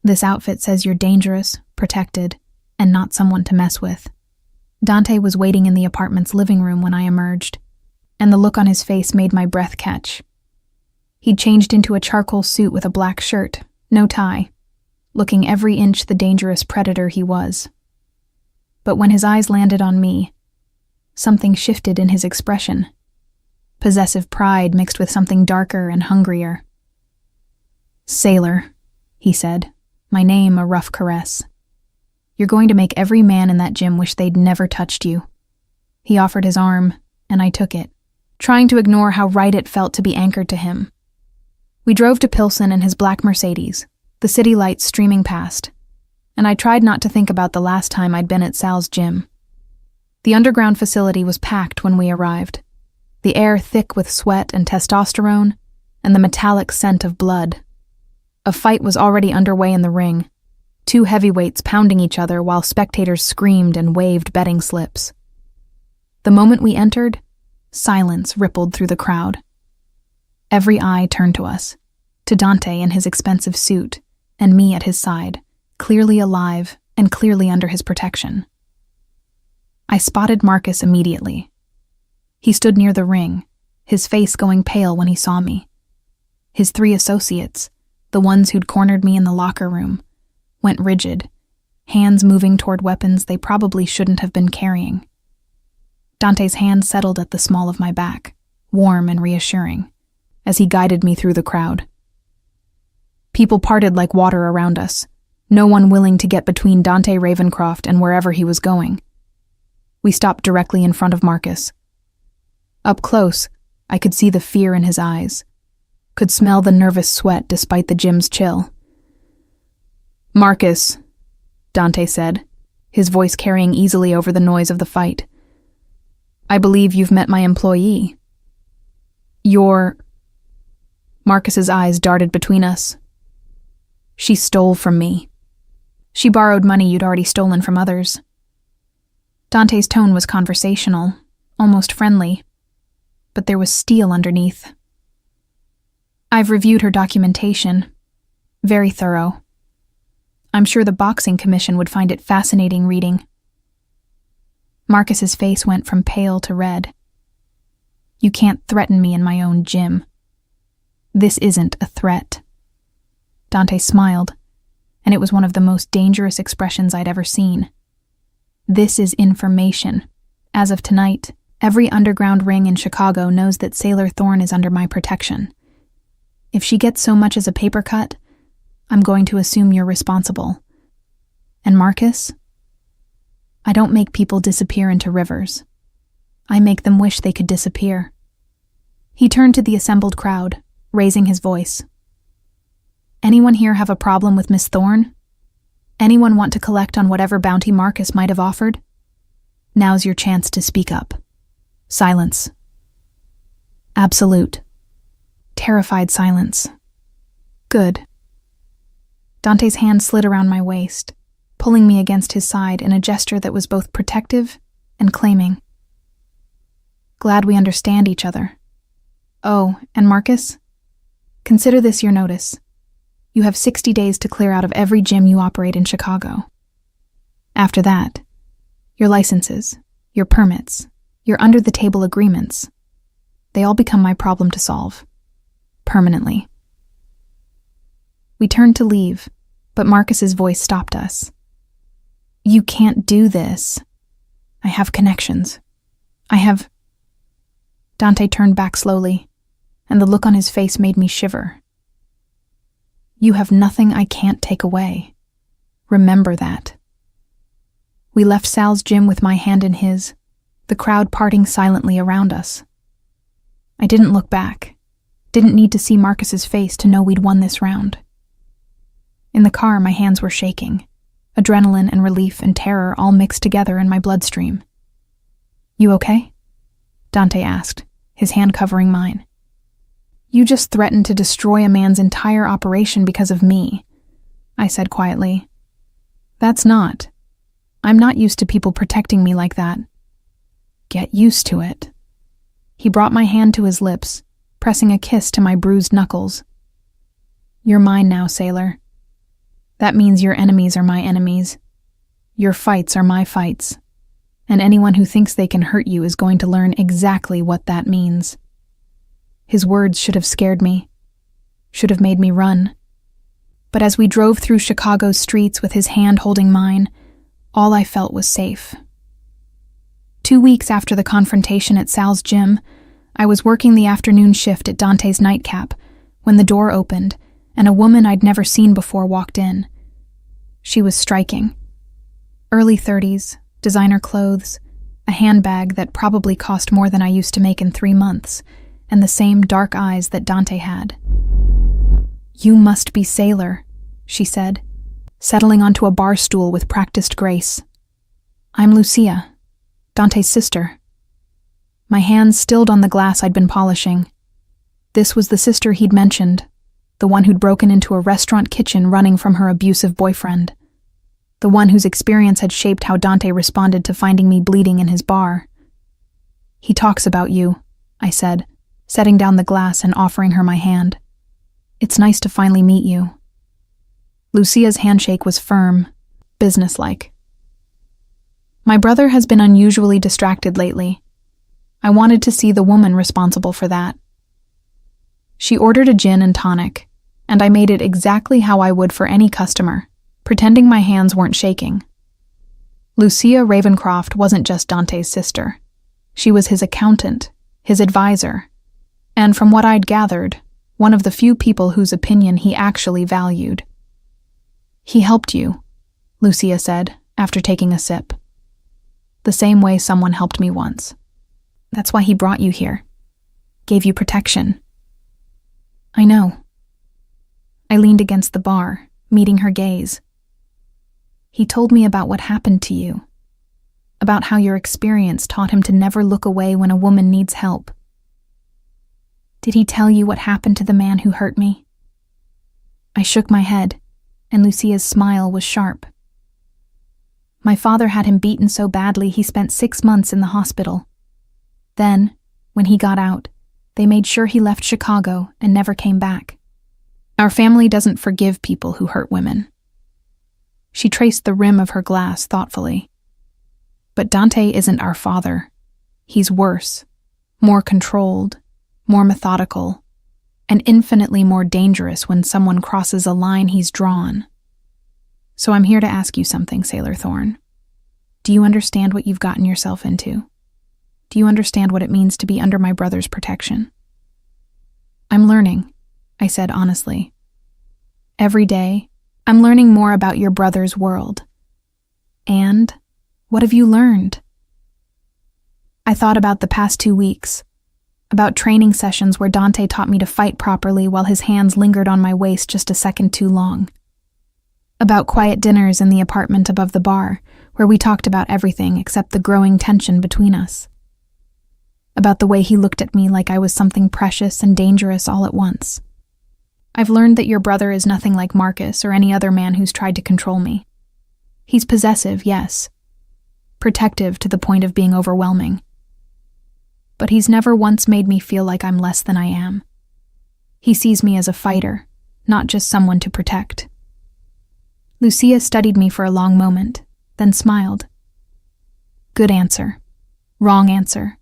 This outfit says you're dangerous, protected, and not someone to mess with. Dante was waiting in the apartment's living room when I emerged, and the look on his face made my breath catch. He'd changed into a charcoal suit with a black shirt, no tie, looking every inch the dangerous predator he was. But when his eyes landed on me, something shifted in his expression. Possessive pride mixed with something darker and hungrier. Sailor, he said, my name a rough caress. You're going to make every man in that gym wish they'd never touched you. He offered his arm, and I took it, trying to ignore how right it felt to be anchored to him. We drove to Pilsen in his black Mercedes, the city lights streaming past, and I tried not to think about the last time I'd been at Sal's gym. The underground facility was packed when we arrived, the air thick with sweat and testosterone, and the metallic scent of blood. A fight was already underway in the ring, 2 heavyweights pounding each other while spectators screamed and waved betting slips. The moment we entered, silence rippled through the crowd. Every eye turned to us, to Dante in his expensive suit, and me at his side, clearly alive and clearly under his protection. I spotted Marcus immediately. He stood near the ring, his face going pale when he saw me. His 3 associates, the ones who'd cornered me in the locker room, went rigid, hands moving toward weapons they probably shouldn't have been carrying. Dante's hand settled at the small of my back, warm and reassuring, as he guided me through the crowd. People parted like water around us, no one willing to get between Dante Ravencroft and wherever he was going. We stopped directly in front of Marcus. Up close, I could see the fear in his eyes, could smell the nervous sweat despite the gym's chill. Marcus, Dante said, his voice carrying easily over the noise of the fight. I believe you've met my employee. You're... Marcus's eyes darted between us. She stole from me. She borrowed money you'd already stolen from others. Dante's tone was conversational, almost friendly, but there was steel underneath. I've reviewed her documentation. Very thorough. I'm sure the boxing commission would find it fascinating reading. Marcus's face went from pale to red. You can't threaten me in my own gym. This isn't a threat. Dante smiled, and it was one of the most dangerous expressions I'd ever seen. This is information. As of tonight, every underground ring in Chicago knows that Sailor Thorne is under my protection. If she gets so much as a paper cut, I'm going to assume you're responsible. And Marcus? I don't make people disappear into rivers. I make them wish they could disappear. He turned to the assembled crowd, raising his voice. Anyone here have a problem with Miss Thorne? Anyone want to collect on whatever bounty Marcus might have offered? Now's your chance to speak up. Silence. Absolute. Terrified silence. Good. Dante's hand slid around my waist, pulling me against his side in a gesture that was both protective and claiming. Glad we understand each other. Oh, and Marcus? Consider this your notice. You have 60 days to clear out of every gym you operate in Chicago. After that, your licenses, your permits, your under-the-table agreements, they all become my problem to solve. Permanently. We turned to leave, but Marcus's voice stopped us. You can't do this. I have connections. Dante turned back slowly, and the look on his face made me shiver. You have nothing I can't take away. Remember that. We left Sal's gym with my hand in his, the crowd parting silently around us. I didn't look back, didn't need to see Marcus's face to know we'd won this round. In the car, my hands were shaking, adrenaline and relief and terror all mixed together in my bloodstream. You okay? Dante asked, his hand covering mine. You just threatened to destroy a man's entire operation because of me, I said quietly. That's not. I'm not used to people protecting me like that. Get used to it. He brought my hand to his lips, pressing a kiss to my bruised knuckles. You're mine now, Sailor. That means your enemies are my enemies. Your fights are my fights. And anyone who thinks they can hurt you is going to learn exactly what that means. His words should have scared me, should have made me run. But as we drove through Chicago's streets with his hand holding mine, all I felt was safe. 2 weeks after the confrontation at Sal's gym, I was working the afternoon shift at Dante's nightcap when the door opened and a woman I'd never seen before walked in. She was striking. Early 30s, designer clothes, a handbag that probably cost more than I used to make in 3 months, and the same dark eyes that Dante had. You must be Sailor, she said, settling onto a bar stool with practiced grace. I'm Lucia, Dante's sister. My hands stilled on the glass I'd been polishing. This was the sister he'd mentioned, the one who'd broken into a restaurant kitchen running from her abusive boyfriend. The one whose experience had shaped how Dante responded to finding me bleeding in his bar. He talks about you, I said, setting down the glass and offering her my hand. It's nice to finally meet you. Lucia's handshake was firm, businesslike. My brother has been unusually distracted lately. I wanted to see the woman responsible for that. She ordered a gin and tonic, and I made it exactly how I would for any customer, pretending my hands weren't shaking. Lucia Ravencroft wasn't just Dante's sister. She was his accountant, his advisor, and from what I'd gathered, one of the few people whose opinion he actually valued. He helped you, Lucia said, after taking a sip. The same way someone helped me once. That's why he brought you here. Gave you protection. I know. I leaned against the bar, meeting her gaze. He told me about what happened to you, about how your experience taught him to never look away when a woman needs help. Did he tell you what happened to the man who hurt me?" I shook my head, and Lucia's smile was sharp. "My father had him beaten so badly he spent 6 months in the hospital. Then, when he got out, they made sure he left Chicago and never came back. Our family doesn't forgive people who hurt women." She traced the rim of her glass thoughtfully. "But Dante isn't our father. He's worse, more controlled, more methodical, and infinitely more dangerous when someone crosses a line he's drawn. So I'm here to ask you something, Sailor Thorne. Do you understand what you've gotten yourself into? Do you understand what it means to be under my brother's protection?" "I'm learning," I said honestly. "Every day, I'm learning more about your brother's world. And what have you learned?" I thought about the past 2 weeks, about training sessions where Dante taught me to fight properly while his hands lingered on my waist just a second too long. About quiet dinners in the apartment above the bar, where we talked about everything except the growing tension between us. About the way he looked at me like I was something precious and dangerous all at once. I've learned that your brother is nothing like Marcus or any other man who's tried to control me. He's possessive, yes. Protective to the point of being overwhelming. But he's never once made me feel like I'm less than I am. He sees me as a fighter, not just someone to protect." Lucia studied me for a long moment, then smiled. "Good answer. Wrong answer.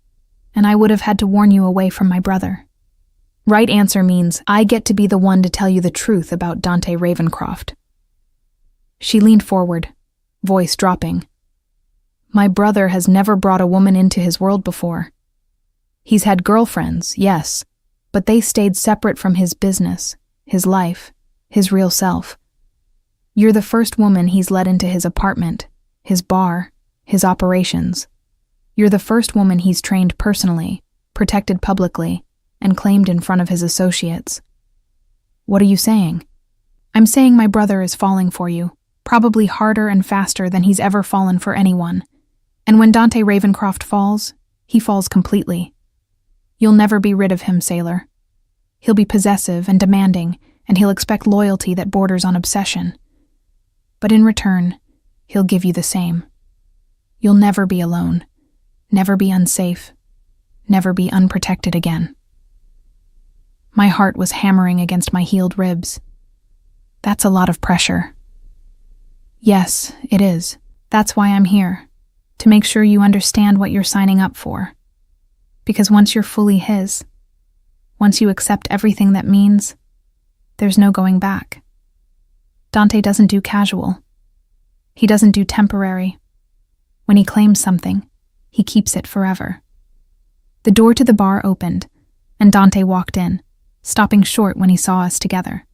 And I would have had to warn you away from my brother. Right answer means I get to be the one to tell you the truth about Dante Ravencroft." She leaned forward, voice dropping. "My brother has never brought a woman into his world before. He's had girlfriends, yes, but they stayed separate from his business, his life, his real self. You're the first woman he's let into his apartment, his bar, his operations. You're the first woman he's trained personally, protected publicly, and claimed in front of his associates." "What are you saying?" "I'm saying my brother is falling for you, probably harder and faster than he's ever fallen for anyone. And when Dante Ravencroft falls, he falls completely. You'll never be rid of him, Sailor. He'll be possessive and demanding, and he'll expect loyalty that borders on obsession. But in return, he'll give you the same. You'll never be alone, never be unsafe, never be unprotected again." My heart was hammering against my healed ribs. That's a lot of pressure. "Yes, it is. That's why I'm here, to make sure you understand what you're signing up for. Because once you're fully his, once you accept everything that means, there's no going back. Dante doesn't do casual. He doesn't do temporary. When he claims something, he keeps it forever." The door to the bar opened, and Dante walked in, stopping short when he saw us together.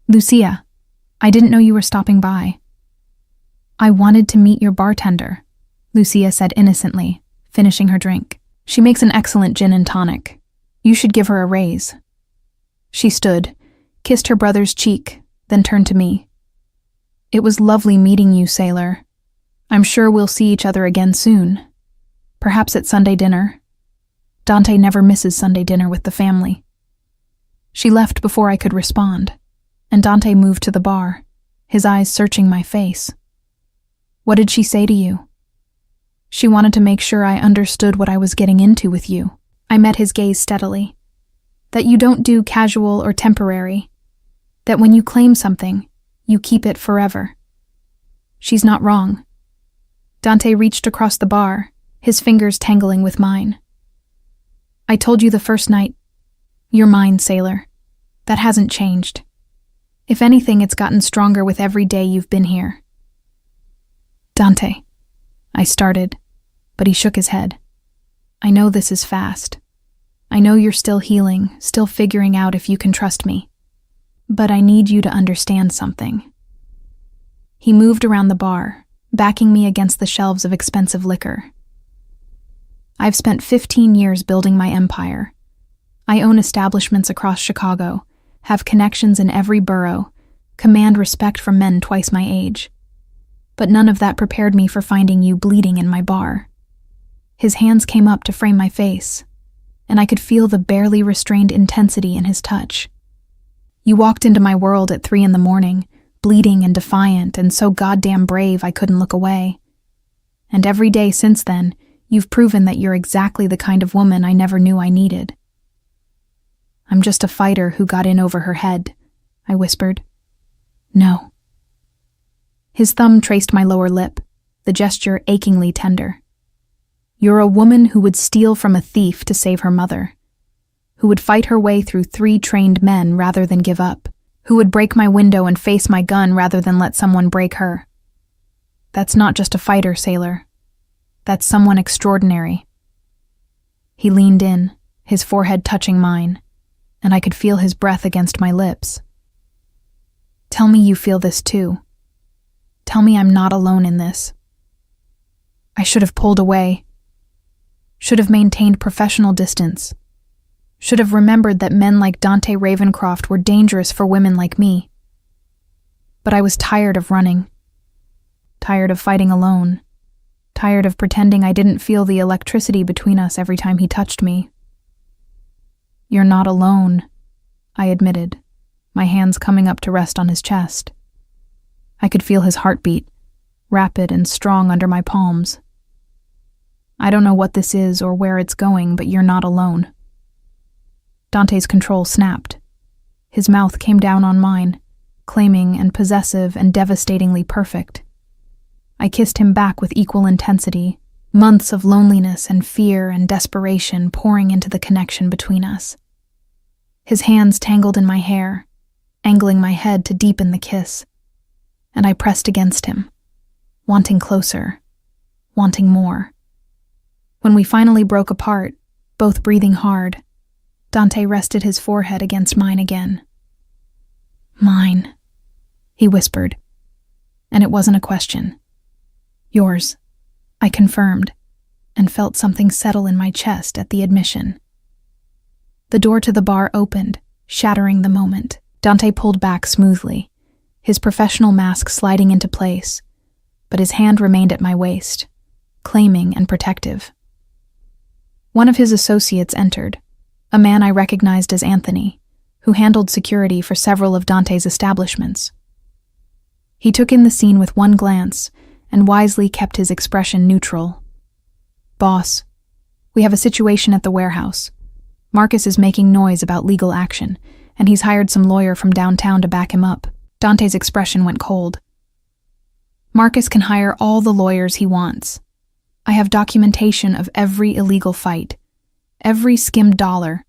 "Lucia, I didn't know you were stopping by." "I wanted to meet your bartender," Lucia said innocently, finishing her drink. "She makes an excellent gin and tonic. You should give her a raise." She stood, kissed her brother's cheek, then turned to me. "It was lovely meeting you, Sailor. I'm sure we'll see each other again soon. Perhaps at Sunday dinner. Dante never misses Sunday dinner with the family." She left before I could respond, and Dante moved to the bar, his eyes searching my face. "What did she say to you?" "She wanted to make sure I understood what I was getting into with you." I met his gaze steadily. "That you don't do casual or temporary. That when you claim something, you keep it forever." She's not wrong. Dante reached across the bar, his fingers tangling with mine. "I told you the first night, you're mine, Sailor. That hasn't changed. If anything, it's gotten stronger with every day you've been here." "Dante," I started, but he shook his head. "I know this is fast. I know you're still healing, still figuring out if you can trust me. But I need you to understand something." He moved around the bar, backing me against the shelves of expensive liquor. "I've spent 15 years building my empire. I own establishments across Chicago, have connections in every borough, command respect from men twice my age. But none of that prepared me for finding you bleeding in my bar." His hands came up to frame my face, and I could feel the barely restrained intensity in his touch. You walked into my world at 3 a.m, bleeding and defiant and so goddamn brave I couldn't look away. And every day since then, you've proven that you're exactly the kind of woman I never knew I needed. I'm just a fighter who got in over her head, I whispered. No. His thumb traced my lower lip, the gesture achingly tender. You're a woman who would steal from a thief to save her mother, who would fight her way through 3 trained men rather than give up, who would break my window and face my gun rather than let someone break her. That's not just a fighter, sailor. That's someone extraordinary. He leaned in, his forehead touching mine, and I could feel his breath against my lips. Tell me you feel this too. Tell me I'm not alone in this. I should have pulled away. Should have maintained professional distance. Should have remembered that men like Dante Ravencroft were dangerous for women like me. But I was tired of running. Tired of fighting alone. Tired of pretending I didn't feel the electricity between us every time he touched me. You're not alone, I admitted, my hands coming up to rest on his chest. I could feel his heartbeat, rapid and strong under my palms. I don't know what this is or where it's going, but you're not alone. Dante's control snapped. His mouth came down on mine, claiming and possessive and devastatingly perfect. I kissed him back with equal intensity, months of loneliness and fear and desperation pouring into the connection between us. His hands tangled in my hair, angling my head to deepen the kiss, and I pressed against him, wanting closer, wanting more. When we finally broke apart, both breathing hard, Dante rested his forehead against mine again. Mine, he whispered, and it wasn't a question. Yours, I confirmed, and felt something settle in my chest at the admission. The door to the bar opened, shattering the moment. Dante pulled back smoothly, his professional mask sliding into place, but his hand remained at my waist, claiming and protective. One of his associates entered, a man I recognized as Anthony, who handled security for several of Dante's establishments. He took in the scene with one glance and wisely kept his expression neutral. Boss, we have a situation at the warehouse. Marcus is making noise about legal action, and he's hired some lawyer from downtown to back him up. Dante's expression went cold. Marcus can hire all the lawyers he wants. I have documentation of every illegal fight, every skimmed dollar,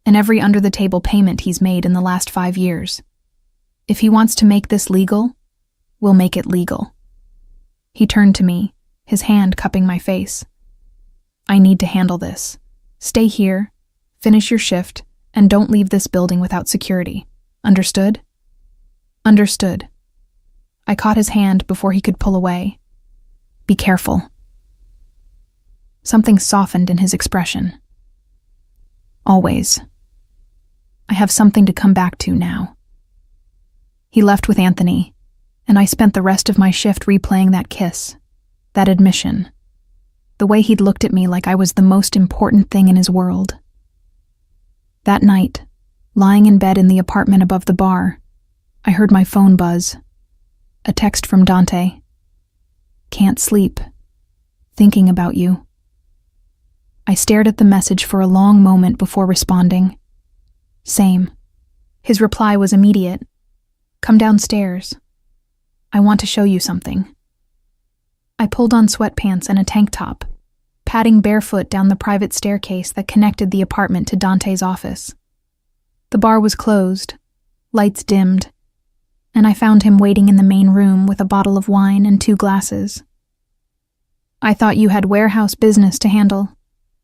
and every under-the-table payment he's made in the last 5 years. If he wants to make this legal, we'll make it legal. He turned to me, his hand cupping my face. I need to handle this. Stay here, finish your shift, and don't leave this building without security. Understood? Understood. I caught his hand before he could pull away. Be careful. Something softened in his expression. Always. I have something to come back to now. He left with Anthony, and I spent the rest of my shift replaying that kiss, that admission, the way he'd looked at me like I was the most important thing in his world. That night, lying in bed in the apartment above the bar, I heard my phone buzz. A text from Dante. Can't sleep. Thinking about you. I stared at the message for a long moment before responding. Same. His reply was immediate. Come downstairs. I want to show you something. I pulled on sweatpants and a tank top, padding barefoot down the private staircase that connected the apartment to Dante's office. The bar was closed, lights dimmed, and I found him waiting in the main room with a bottle of wine and 2 glasses. I thought you had warehouse business to handle,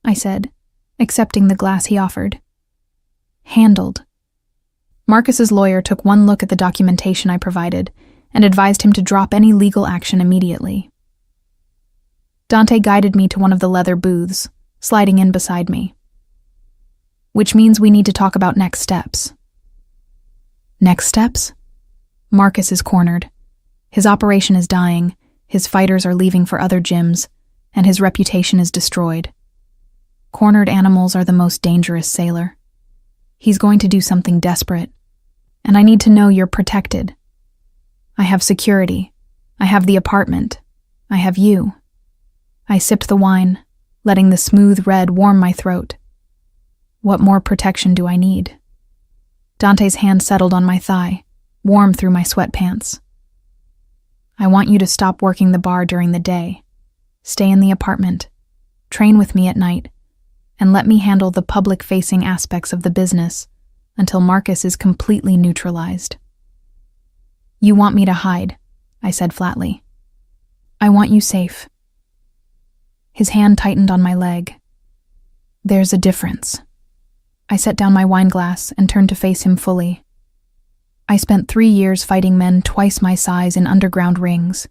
I said, accepting the glass he offered. Handled. Marcus's lawyer took one look at the documentation I provided and advised him to drop any legal action immediately. Dante guided me to one of the leather booths, sliding in beside me. Which means we need to talk about next steps. Next steps? Marcus is cornered. His operation is dying, his fighters are leaving for other gyms, and his reputation is destroyed. Cornered animals are the most dangerous, sailor. He's going to do something desperate, and I need to know you're protected. I have security. I have the apartment. I have you. I sipped the wine, letting the smooth red warm my throat. What more protection do I need? Dante's hand settled on my thigh, warm through my sweatpants. I want you to stop working the bar during the day, stay in the apartment, train with me at night, and let me handle the public-facing aspects of the business until Marcus is completely neutralized. You want me to hide, I said flatly. I want you safe. His hand tightened on my leg. There's a difference. I set down my wine glass and turned to face him fully. I spent 3 years fighting men twice my size in underground rings.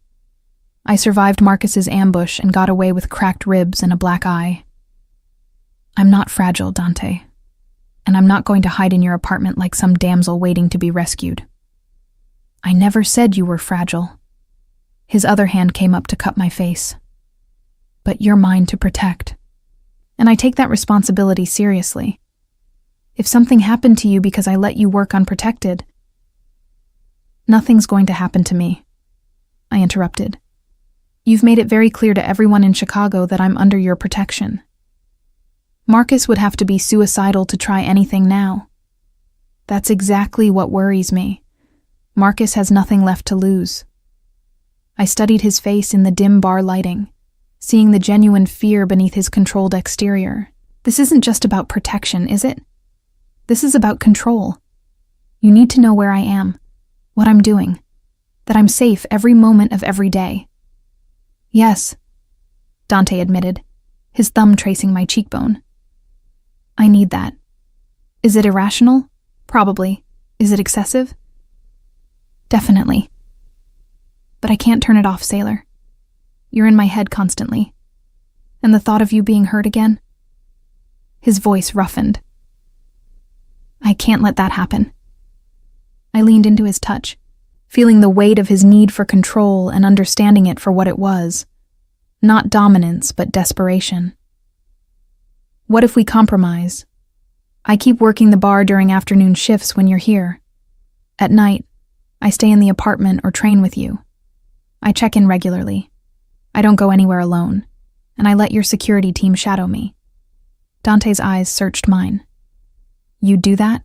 I survived Marcus's ambush and got away with cracked ribs and a black eye. I'm not fragile, Dante, and I'm not going to hide in your apartment like some damsel waiting to be rescued. I never said you were fragile. His other hand came up to cup my face. But you're mine to protect, and I take that responsibility seriously. If something happened to you because I let you work unprotected, nothing's going to happen to me, I interrupted. You've made it very clear to everyone in Chicago that I'm under your protection. Marcus would have to be suicidal to try anything now. That's exactly what worries me. Marcus has nothing left to lose. I studied his face in the dim bar lighting, seeing the genuine fear beneath his controlled exterior. This isn't just about protection, is it? This is about control. You need to know where I am, what I'm doing, that I'm safe every moment of every day. Yes, Dante admitted, his thumb tracing my cheekbone. I need that. Is it irrational? Probably. Is it excessive? Definitely. But I can't turn it off, sailor. You're in my head constantly. And the thought of you being hurt again? His voice roughened. I can't let that happen. I leaned into his touch, feeling the weight of his need for control and understanding it for what it was. Not dominance, but desperation. What if we compromise? I keep working the bar during afternoon shifts when you're here. At night, I stay in the apartment or train with you. I check in regularly. I don't go anywhere alone, and I let your security team shadow me. Dante's eyes searched mine. You'd do that?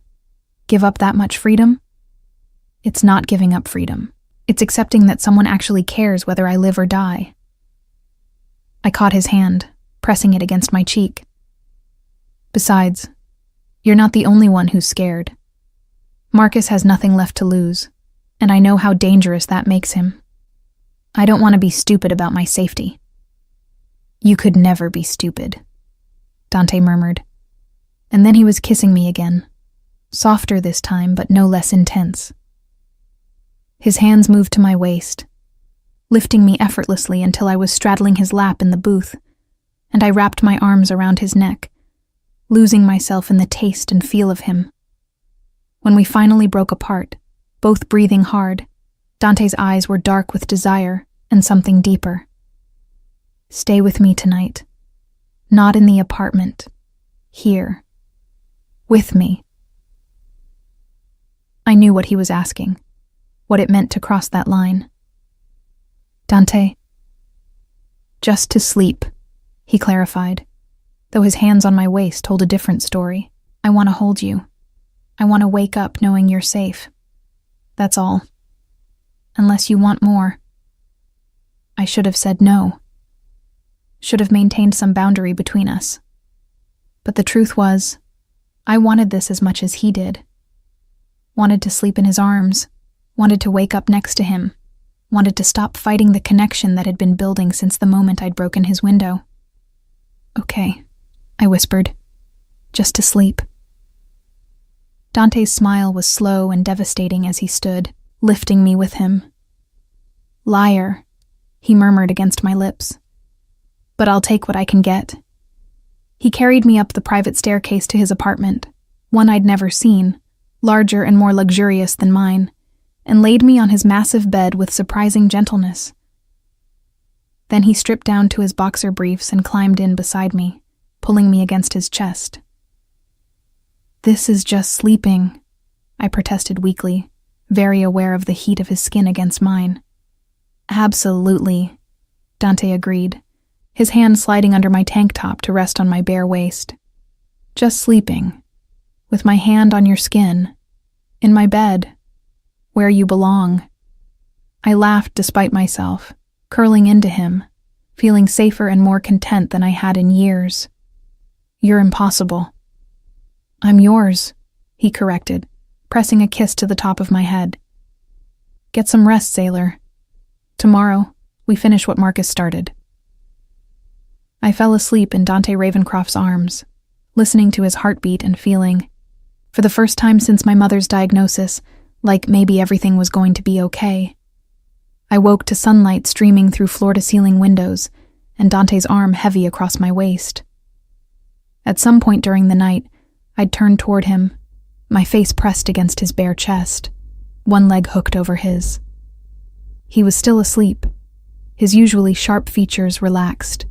Give up that much freedom? It's not giving up freedom. It's accepting that someone actually cares whether I live or die. I caught his hand, pressing it against my cheek. Besides, you're not the only one who's scared. Marcus has nothing left to lose, and I know how dangerous that makes him. I don't want to be stupid about my safety. You could never be stupid, Dante murmured. And then he was kissing me again, softer this time, but no less intense. His hands moved to my waist, lifting me effortlessly until I was straddling his lap in the booth, and I wrapped my arms around his neck, losing myself in the taste and feel of him. When we finally broke apart, both breathing hard, Dante's eyes were dark with desire and something deeper. Stay with me tonight. Not in the apartment. Here. With me. I knew what he was asking, what it meant to cross that line. Dante. Just to sleep, he clarified, though his hands on my waist told a different story. I want to hold you. I want to wake up knowing you're safe. That's all. Unless you want more. I should have said no. Should have maintained some boundary between us. But the truth was, I wanted this as much as he did. Wanted to sleep in his arms, wanted to wake up next to him, wanted to stop fighting the connection that had been building since the moment I'd broken his window. Okay, I whispered, just to sleep. Dante's smile was slow and devastating as he stood, lifting me with him. Liar, he murmured against my lips. But I'll take what I can get. He carried me up the private staircase to his apartment, one I'd never seen, larger and more luxurious than mine, and laid me on his massive bed with surprising gentleness. Then he stripped down to his boxer briefs and climbed in beside me, pulling me against his chest. "This is just sleeping," I protested weakly, very aware of the heat of his skin against mine. "Absolutely," Dante agreed, his hand sliding under my tank top to rest on my bare waist. "Just sleeping, with my hand on your skin, in my bed, where you belong." I laughed despite myself, curling into him, feeling safer and more content than I had in years. "You're impossible." "I'm yours," he corrected, pressing a kiss to the top of my head. "Get some rest, sailor. Tomorrow, we finish what Marcus started." I fell asleep in Dante Ravencroft's arms, listening to his heartbeat and feeling, for the first time since my mother's diagnosis, like maybe everything was going to be okay. I woke to sunlight streaming through floor-to-ceiling windows and Dante's arm heavy across my waist. At some point during the night, I'd turned toward him, my face pressed against his bare chest, one leg hooked over his. He was still asleep, his usually sharp features relaxed,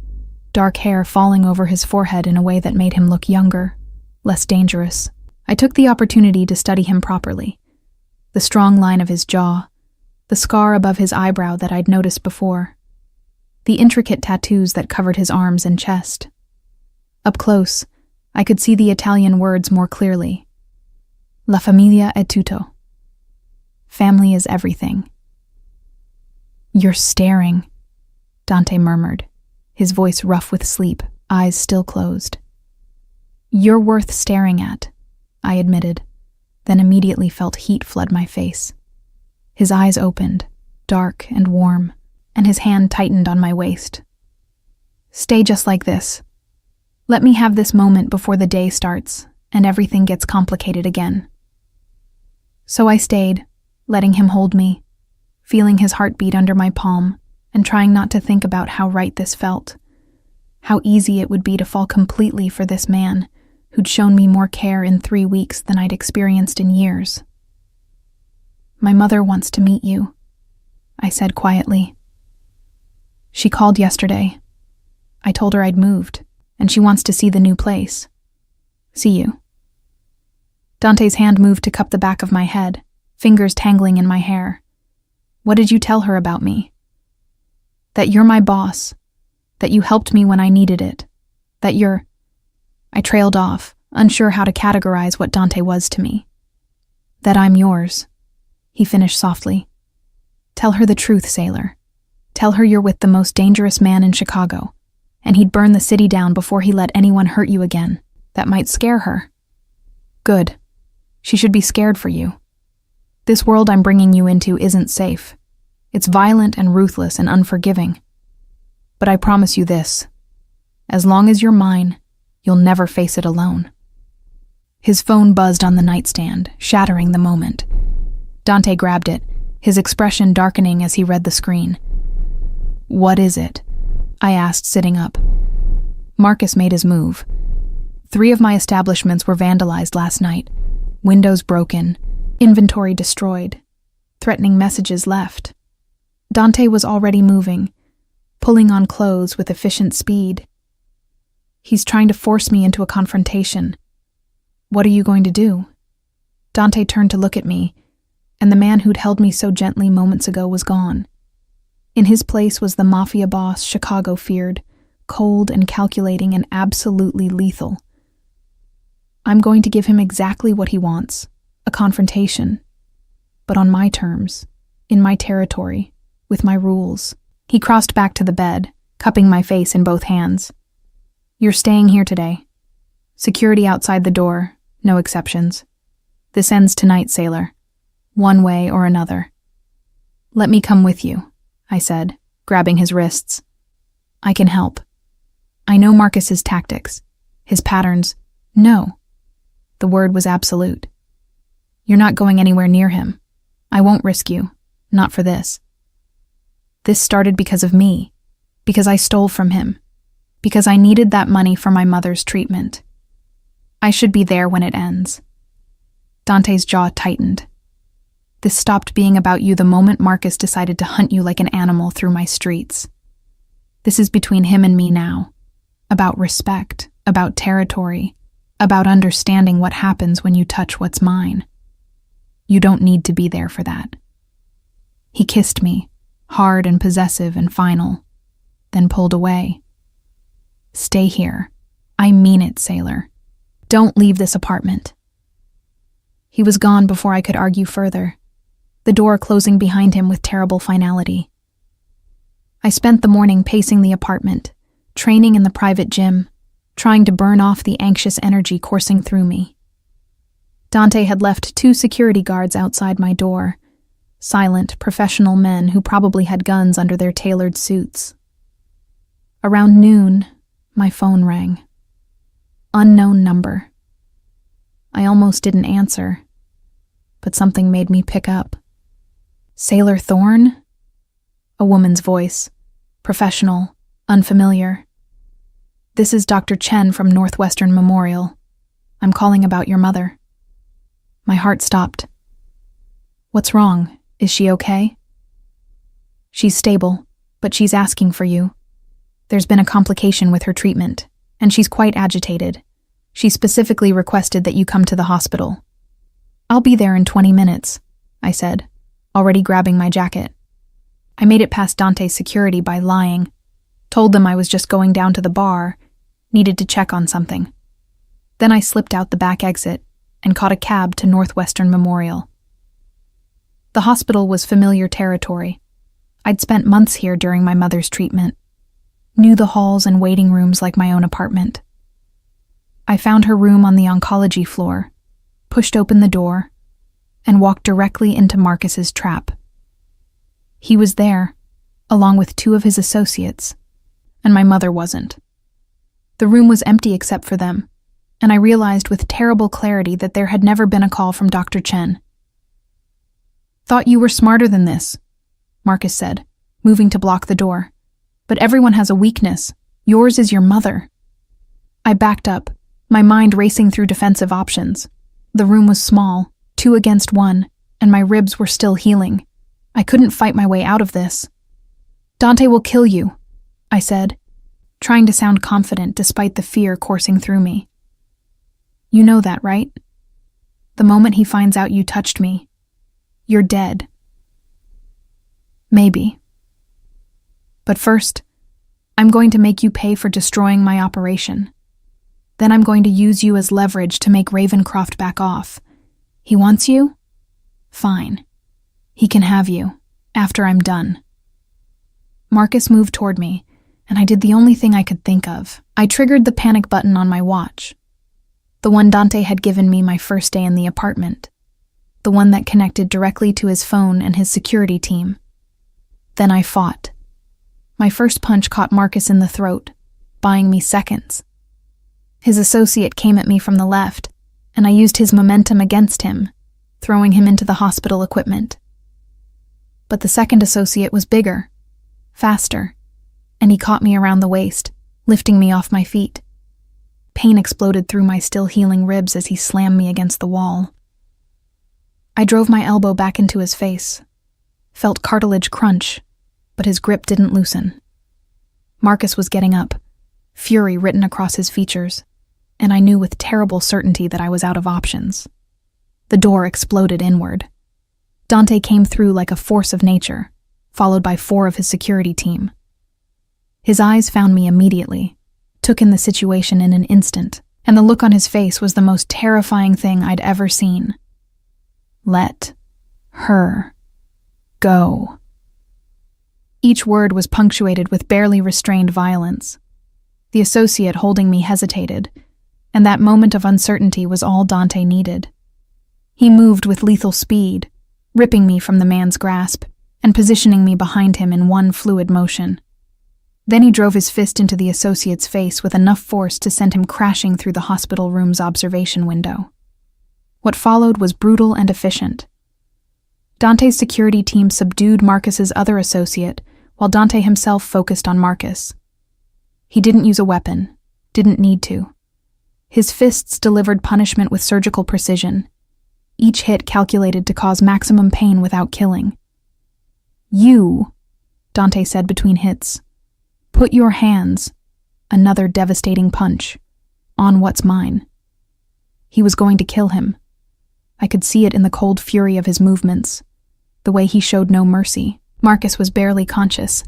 dark hair falling over his forehead in a way that made him look younger, less dangerous. I took the opportunity to study him properly. The strong line of his jaw, the scar above his eyebrow that I'd noticed before, the intricate tattoos that covered his arms and chest. Up close, I could see the Italian words more clearly. La familia è tutto. Family is everything. "You're staring," Dante murmured, his voice rough with sleep, eyes still closed. "You're worth staring at," I admitted, then immediately felt heat flood my face. His eyes opened, dark and warm, and his hand tightened on my waist. "Stay just like this. Let me have this moment before the day starts and everything gets complicated again." So I stayed, letting him hold me, feeling his heartbeat under my palm and trying not to think about how right this felt, how easy it would be to fall completely for this man who'd shown me more care in 3 weeks than I'd experienced in years. "My mother wants to meet you," I said quietly. "She called yesterday. I told her I'd moved, and she wants to see the new place. See you." Dante's hand moved to cup the back of my head, fingers tangling in my hair. "What did you tell her about me?" "That you're my boss, that you helped me when I needed it, that you're—" I trailed off, unsure how to categorize what Dante was to me. "That I'm yours," he finished softly. "Tell her the truth, sailor. Tell her you're with the most dangerous man in Chicago, and he'd burn the city down before he let anyone hurt you again. That might scare her." "Good. She should be scared for you. This world I'm bringing you into isn't safe. It's violent and ruthless and unforgiving. But I promise you this. As long as you're mine, you'll never face it alone." His phone buzzed on the nightstand, shattering the moment. Dante grabbed it, his expression darkening as he read the screen. "What is it?" I asked, sitting up. Marcus made his move. 3 of my establishments were vandalized last night. Windows broken, inventory destroyed, threatening messages left. Dante was already moving, pulling on clothes with efficient speed. "He's trying to force me into a confrontation. What are you going to do?" Dante turned to look at me, and the man who'd held me so gently moments ago was gone. In his place was the Mafia boss Chicago feared, cold and calculating and absolutely lethal. "I'm going to give him exactly what he wants, a confrontation. But on my terms, in my territory, with my rules." He crossed back to the bed, cupping my face in both hands. "You're staying here today. Security outside the door, no exceptions. This ends tonight, sailor. One way or another." "Let me come with you," I said, grabbing his wrists. "I can help. I know Marcus's tactics, his patterns." "No." The word was absolute. "You're not going anywhere near him. I won't risk you. Not for this. This started because of me, because I stole from him, because I needed that money for my mother's treatment. I should be there when it ends." Dante's jaw tightened. "This stopped being about you the moment Marcus decided to hunt you like an animal through my streets. This is between him and me now, about respect, about territory, about understanding what happens when you touch what's mine. You don't need to be there for that. He kissed me, hard and possessive and final, then pulled away. Stay here. I mean it, sailor. Don't leave this apartment. He was gone before I could argue further, the door closing behind him with terrible finality. I spent the morning pacing the apartment, training in the private gym, trying to burn off the anxious energy coursing through me. Dante had left 2 security guards outside my door, silent, professional men who probably had guns under their tailored suits. Around noon, my phone rang. Unknown number. I almost didn't answer, but something made me pick up. Sailor Thorne? A woman's voice, professional, unfamiliar. This is Dr. Chen from Northwestern Memorial. I'm calling about your mother. My heart stopped. What's wrong? Is she okay? She's stable, but she's asking for you. There's been a complication with her treatment, and she's quite agitated. She specifically requested that you come to the hospital. I'll be there in 20 minutes, I said, already grabbing my jacket. I made it past Dante's security by lying, told them I was just going down to the bar, needed to check on something. Then I slipped out the back exit and caught a cab to Northwestern Memorial. The hospital was familiar territory. I'd spent months here during my mother's treatment, knew the halls and waiting rooms like my own apartment. I found her room on the oncology floor, pushed open the door, and walked directly into Marcus's trap. He was there, along with 2 of his associates, and my mother wasn't. The room was empty except for them, and I realized with terrible clarity that there had never been a call from Dr. Chen. Thought you were smarter than this, Marcus said, moving to block the door. But everyone has a weakness. Yours is your mother. I backed up, my mind racing through defensive options. The room was small, 2 against 1, and my ribs were still healing. I couldn't fight my way out of this. Dante will kill you, I said, trying to sound confident despite the fear coursing through me. You know that, right? The moment he finds out you touched me, you're dead. Maybe. But first, I'm going to make you pay for destroying my operation. Then I'm going to use you as leverage to make Ravencroft back off. He wants you? Fine. He can have you, after I'm done. Marcus moved toward me, and I did the only thing I could think of. I triggered the panic button on my watch. The one Dante had given me my first day in the apartment. The one that connected directly to his phone and his security team. Then I fought. My first punch caught Marcus in the throat, buying me seconds. His associate came at me from the left, and I used his momentum against him, throwing him into the hospital equipment. But the second associate was bigger, faster, and he caught me around the waist, lifting me off my feet. Pain exploded through my still healing ribs as he slammed me against the wall. I drove my elbow back into his face, felt cartilage crunch, but his grip didn't loosen. Marcus was getting up, fury written across his features, and I knew with terrible certainty that I was out of options. The door exploded inward. Dante came through like a force of nature, followed by 4 of his security team. His eyes found me immediately, took in the situation in an instant, and the look on his face was the most terrifying thing I'd ever seen. Let her go. Each word was punctuated with barely restrained violence. The associate holding me hesitated, and that moment of uncertainty was all Dante needed. He moved with lethal speed, ripping me from the man's grasp and positioning me behind him in one fluid motion. Then he drove his fist into the associate's face with enough force to send him crashing through the hospital room's observation window. What followed was brutal and efficient. Dante's security team subdued Marcus's other associate, while Dante himself focused on Marcus. He didn't use a weapon, didn't need to. His fists delivered punishment with surgical precision, each hit calculated to cause maximum pain without killing. You, Dante said between hits, put your hands, another devastating punch, on what's mine. He was going to kill him. I could see it in the cold fury of his movements, the way he showed no mercy. Marcus was barely conscious,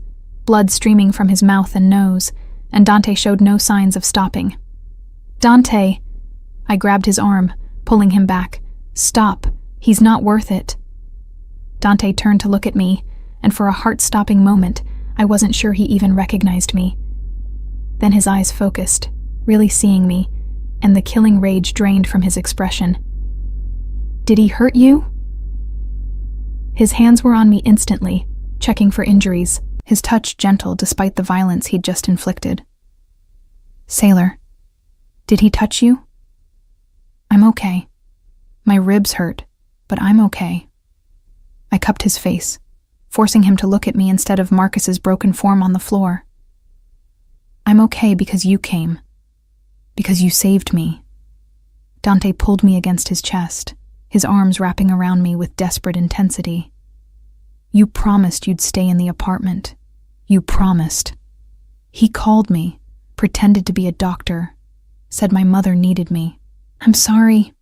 blood streaming from his mouth and nose, and Dante showed no signs of stopping. "Dante!" I grabbed his arm, pulling him back. "Stop. He's not worth it." Dante turned to look at me, and for a heart-stopping moment, I wasn't sure he even recognized me. Then his eyes focused, really seeing me, and the killing rage drained from his expression. "Did he hurt you?" His hands were on me instantly, checking for injuries, his touch gentle despite the violence he'd just inflicted. "Sailor, did he touch you?" "I'm okay. My ribs hurt, but I'm okay." I cupped his face, forcing him to look at me instead of Marcus's broken form on the floor. "I'm okay because you came. Because you saved me." Dante pulled me against his chest, his arms wrapping around me with desperate intensity. "You promised you'd stay in the apartment. You promised." He called me, pretended to be a doctor, said my mother needed me. "I'm sorry.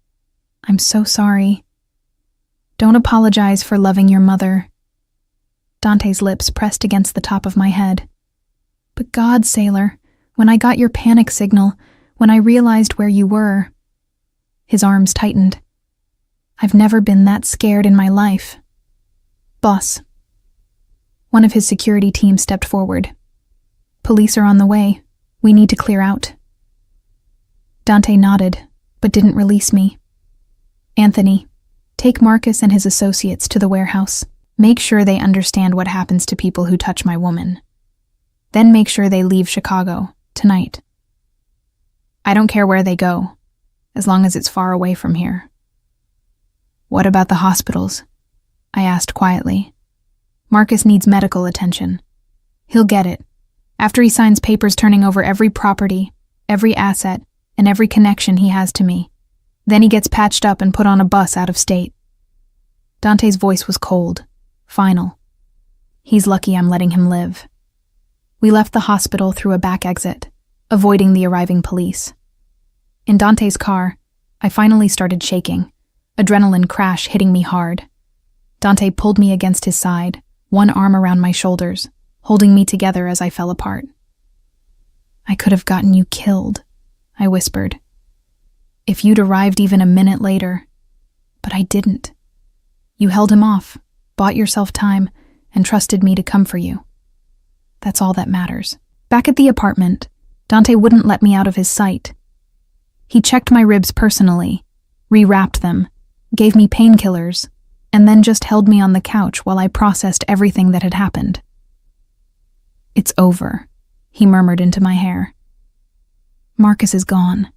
I'm so sorry." "Don't apologize for loving your mother." Dante's lips pressed against the top of my head. "But God, Sailor, when I got your panic signal, when I realized where you were..." His arms tightened. "I've never been that scared in my life." "Boss." One of his security team stepped forward. "Police are on the way. We need to clear out." Dante nodded, but didn't release me. "Anthony, take Marcus and his associates to the warehouse. Make sure they understand what happens to people who touch my woman. Then make sure they leave Chicago, tonight. I don't care where they go, as long as it's far away from here." "What about the hospitals?" I asked quietly. "Marcus needs medical attention. He'll get it, after he signs papers turning over every property, every asset, and every connection he has to me. Then he gets patched up and put on a bus out of state." Dante's voice was cold, final. He's lucky I'm letting him live. We left the hospital through a back exit, avoiding the arriving police. In Dante's car, I finally started shaking, adrenaline crash hitting me hard. Dante pulled me against his side, one arm around my shoulders, holding me together as I fell apart. "I could have gotten you killed," I whispered. "If you'd arrived even a minute later. But I didn't. You held him off, bought yourself time, and trusted me to come for you. That's all that matters." Back at the apartment, Dante wouldn't let me out of his sight. He checked my ribs personally, rewrapped them, gave me painkillers, and then just held me on the couch while I processed everything that had happened. "It's over," he murmured into my hair. "Marcus is gone.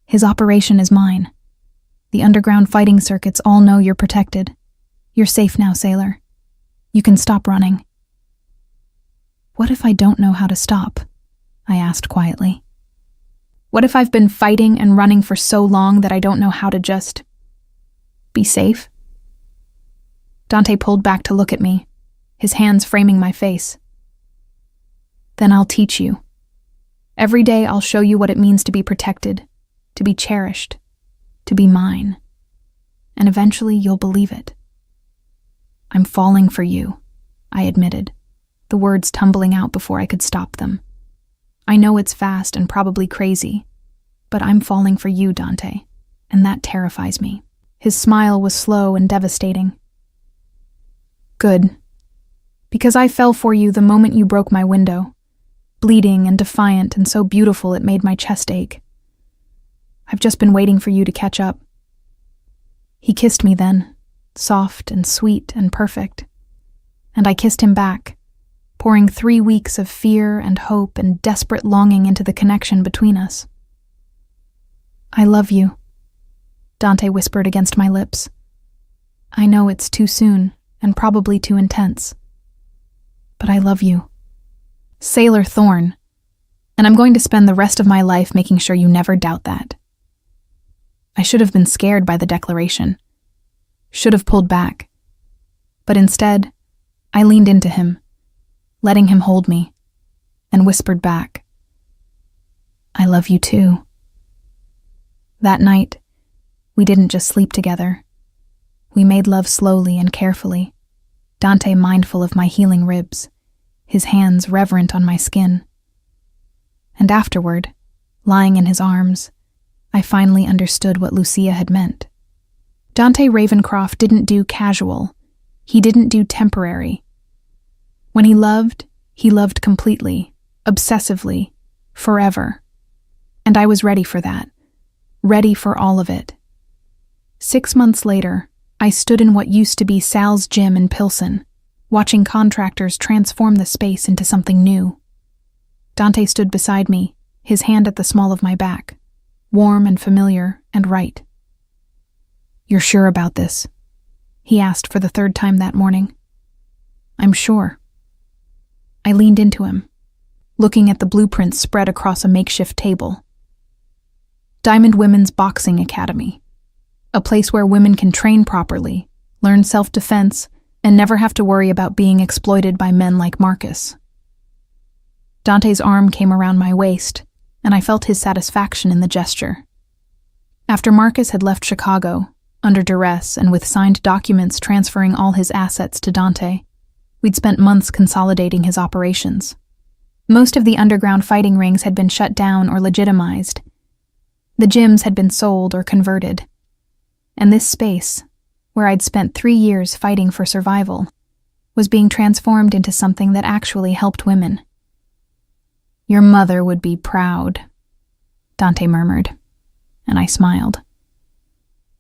His operation is mine. The underground fighting circuits all know you're protected. You're safe now, Sailor. You can stop running." "What if I don't know how to stop?" I asked quietly. "What if I've been fighting and running for so long that I don't know how to just be safe?" Dante pulled back to look at me, his hands framing my face. "Then I'll teach you. Every day I'll show you what it means to be protected, to be cherished, to be mine. And eventually you'll believe it." "I'm falling for you," I admitted, the words tumbling out before I could stop them. "I know it's fast and probably crazy, but I'm falling for you, Dante, and that terrifies me." His smile was slow and devastating. "Good. Because I fell for you the moment you broke my window, bleeding and defiant and so beautiful it made my chest ache. I've just been waiting for you to catch up." He kissed me then, soft and sweet and perfect, and I kissed him back, pouring 3 weeks of fear and hope and desperate longing into the connection between us. "I love you," Dante whispered against my lips. "I know it's too soon and probably too intense, but I love you. Sailor Thorne, and I'm going to spend the rest of my life making sure you never doubt that." I should have been scared by the declaration, should have pulled back, but instead, I leaned into him, letting him hold me, and whispered back, "I love you too." That night, we didn't just sleep together. We made love slowly and carefully, Dante mindful of my healing ribs, his hands reverent on my skin. And afterward, lying in his arms, I finally understood what Lucia had meant. Dante Ravencroft didn't do casual. He didn't do temporary. When he loved completely, obsessively, forever. And I was ready for that. Ready for all of it. 6 months later, I stood in what used to be Sal's gym in Pilsen, watching contractors transform the space into something new. Dante stood beside me, his hand at the small of my back, warm and familiar and right. "You're sure about this?" he asked for the 3rd time that morning. "I'm sure." I leaned into him, looking at the blueprints spread across a makeshift table. Diamond Women's Boxing Academy, a place where women can train properly, learn self-defense, and never have to worry about being exploited by men like Marcus. Dante's arm came around my waist, and I felt his satisfaction in the gesture. After Marcus had left Chicago, under duress and with signed documents transferring all his assets to Dante, we'd spent months consolidating his operations. Most of the underground fighting rings had been shut down or legitimized. The gyms had been sold or converted. And this space, where I'd spent 3 years fighting for survival, was being transformed into something that actually helped women. "Your mother would be proud," Dante murmured, and I smiled.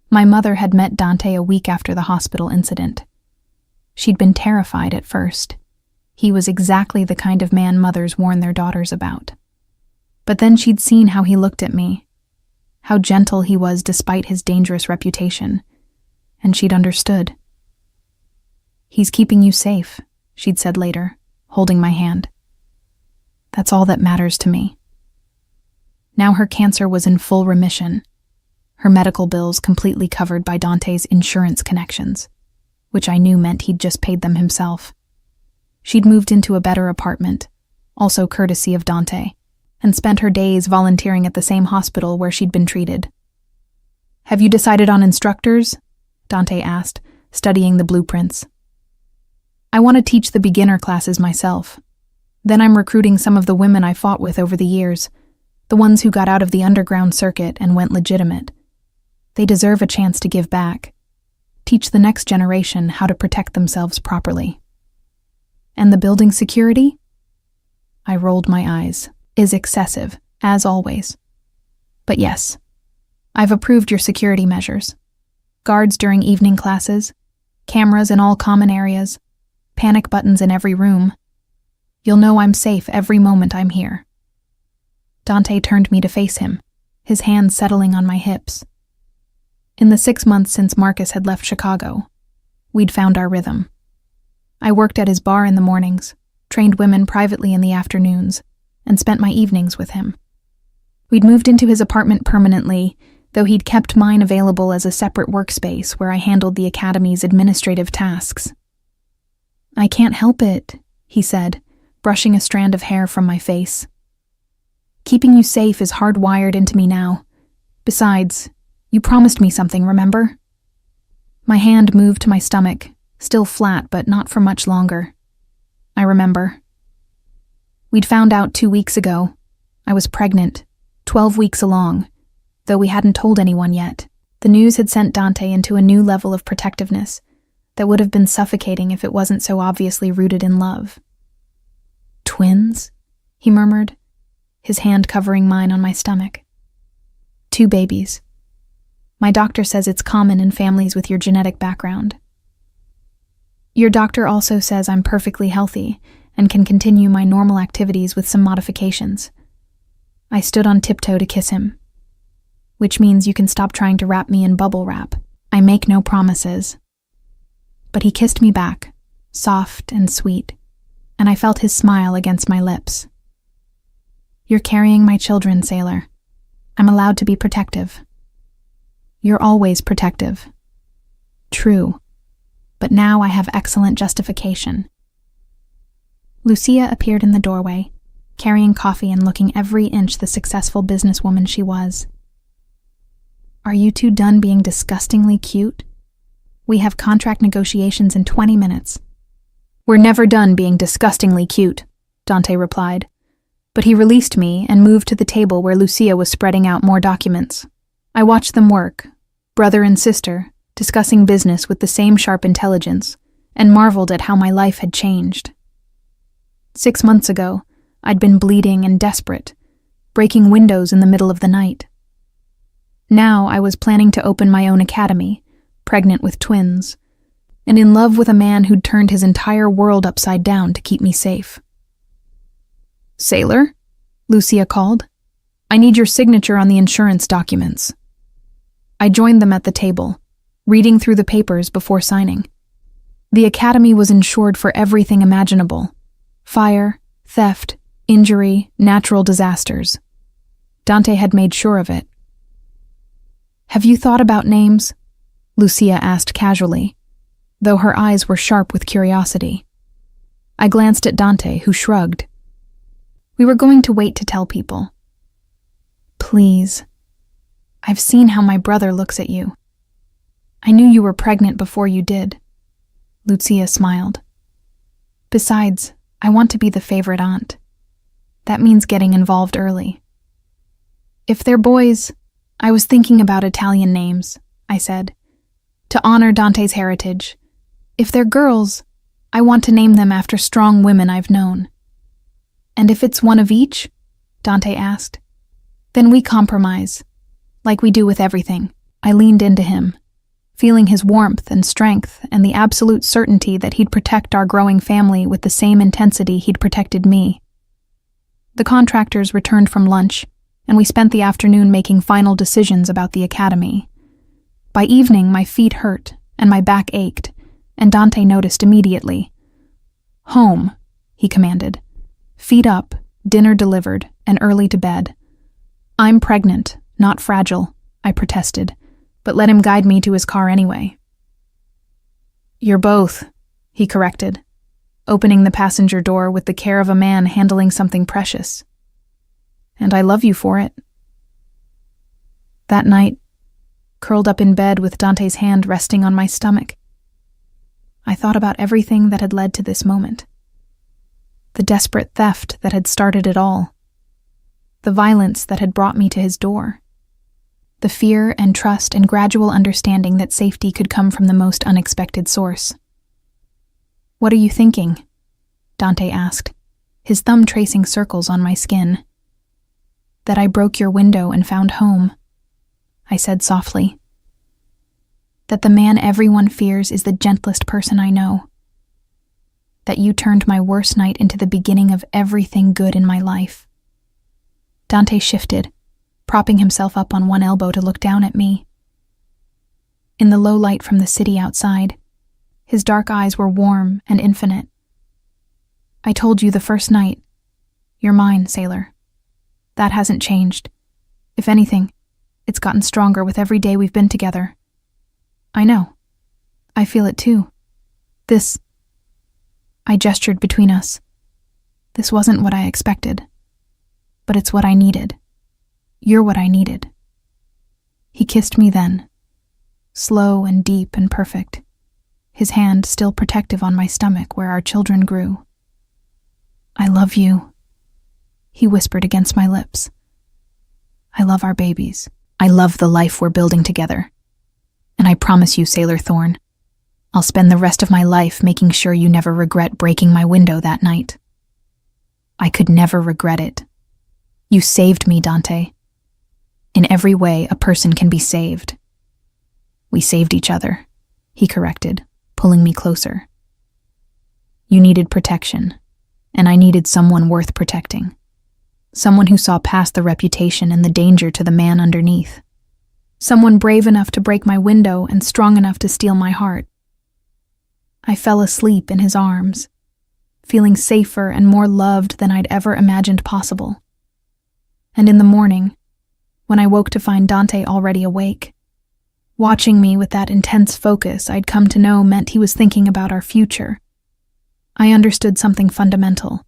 My mother had met Dante a week after the hospital incident. She'd been terrified at first. He was exactly the kind of man mothers warn their daughters about. But then she'd seen how he looked at me, how gentle he was despite his dangerous reputation, and she'd understood. "He's keeping you safe," she'd said later, holding my hand. "That's all that matters to me." Now her cancer was in full remission, her medical bills completely covered by Dante's insurance connections, which I knew meant he'd just paid them himself. She'd moved into a better apartment, also courtesy of Dante, and spent her days volunteering at the same hospital where she'd been treated. "Have you decided on instructors?" Dante asked, studying the blueprints. "I want to teach the beginner classes myself. Then I'm recruiting some of the women I fought with over the years, the ones who got out of the underground circuit and went legitimate. They deserve a chance to give back, teach the next generation how to protect themselves properly." "And the building security?" I rolled my eyes. "Is excessive, as always. But yes, I've approved your security measures. Guards during evening classes, cameras in all common areas, panic buttons in every room. You'll know I'm safe every moment I'm here." Dante turned me to face him, his hands settling on my hips. In the 6 months since Marcus had left Chicago, we'd found our rhythm. I worked at his bar in the mornings, trained women privately in the afternoons, and spent my evenings with him. We'd moved into his apartment permanently, though he'd kept mine available as a separate workspace where I handled the academy's administrative tasks. "I can't help it," he said, brushing a strand of hair from my face. "Keeping you safe is hardwired into me now. Besides, you promised me something, remember?" My hand moved to my stomach, still flat but not for much longer. "I remember." We'd found out 2 weeks ago. I was pregnant, 12 weeks along, though we hadn't told anyone yet. The news had sent Dante into a new level of protectiveness that would have been suffocating if it wasn't so obviously rooted in love. "Twins?" he murmured, his hand covering mine on my stomach. "2 babies. My doctor says it's common in families with your genetic background. Your doctor also says I'm perfectly healthy and can continue my normal activities with some modifications." I stood on tiptoe to kiss him. "Which means you can stop trying to wrap me in bubble wrap. I make no promises." But he kissed me back, soft and sweet, and I felt his smile against my lips. "You're carrying my children, Sailor. I'm allowed to be protective." "You're always protective." "True, but now I have excellent justification." Lucia appeared in the doorway, carrying coffee and looking every inch the successful businesswoman she was. Are you two done being disgustingly cute? We have contract negotiations in 20 minutes. We're never done being disgustingly cute, Dante replied. But he released me and moved to the table where Lucia was spreading out more documents. I watched them work, brother and sister, discussing business with the same sharp intelligence, and marveled at how my life had changed. 6 months ago, I'd been bleeding and desperate, breaking windows in the middle of the night. Now I was planning to open my own academy, pregnant with twins, and in love with a man who'd turned his entire world upside down to keep me safe. Sailor? Lucia called. I need your signature on the insurance documents. I joined them at the table, reading through the papers before signing. The academy was insured for everything imaginable: fire, theft, injury, natural disasters. Dante had made sure of it. Have you thought about names? Lucia asked casually, though her eyes were sharp with curiosity. I glanced at Dante, who shrugged. We were going to wait to tell people. Please. I've seen how my brother looks at you. I knew you were pregnant before you did. Lucia smiled. Besides, I want to be the favorite aunt. That means getting involved early. If they're boys, I was thinking about Italian names, I said, to honor Dante's heritage. If they're girls, I want to name them after strong women I've known. And if it's one of each? Dante asked. Then we compromise, like we do with everything. I leaned into him, feeling his warmth and strength and the absolute certainty that he'd protect our growing family with the same intensity he'd protected me. The contractors returned from lunch, and we spent the afternoon making final decisions about the academy. By evening, my feet hurt and my back ached, and Dante noticed immediately. Home, he commanded. Feet up, dinner delivered, and early to bed. I'm pregnant, not fragile, I protested, but let him guide me to his car anyway. You're both, he corrected, opening the passenger door with the care of a man handling something precious. And I love you for it. That night, curled up in bed with Dante's hand resting on my stomach, I thought about everything that had led to this moment. The desperate theft that had started it all. The violence that had brought me to his door. The fear and trust and gradual understanding that safety could come from the most unexpected source. What are you thinking? Dante asked, his thumb tracing circles on my skin. That I broke your window and found home, I said softly. That the man everyone fears is the gentlest person I know. That you turned my worst night into the beginning of everything good in my life. Dante shifted, propping himself up on one elbow to look down at me. In the low light from the city outside, his dark eyes were warm and infinite. I told you the first night, you're mine, sailor. That hasn't changed. If anything, it's gotten stronger with every day we've been together. I know. I feel it too. I gestured between us. This wasn't what I expected, but it's what I needed. You're what I needed. He kissed me then, slow and deep and perfect, his hand still protective on my stomach where our children grew. I love you, he whispered against my lips. I love our babies. I love the life we're building together. And I promise you, Sailor Thorne, I'll spend the rest of my life making sure you never regret breaking my window that night. I could never regret it. You saved me, Dante. In every way a person can be saved. We saved each other, he corrected, pulling me closer. You needed protection, and I needed someone worth protecting. Someone who saw past the reputation and the danger to the man underneath. Someone brave enough to break my window and strong enough to steal my heart. I fell asleep in his arms, feeling safer and more loved than I'd ever imagined possible. And in the morning, when I woke to find Dante already awake, watching me with that intense focus I'd come to know meant he was thinking about our future, I understood something fundamental.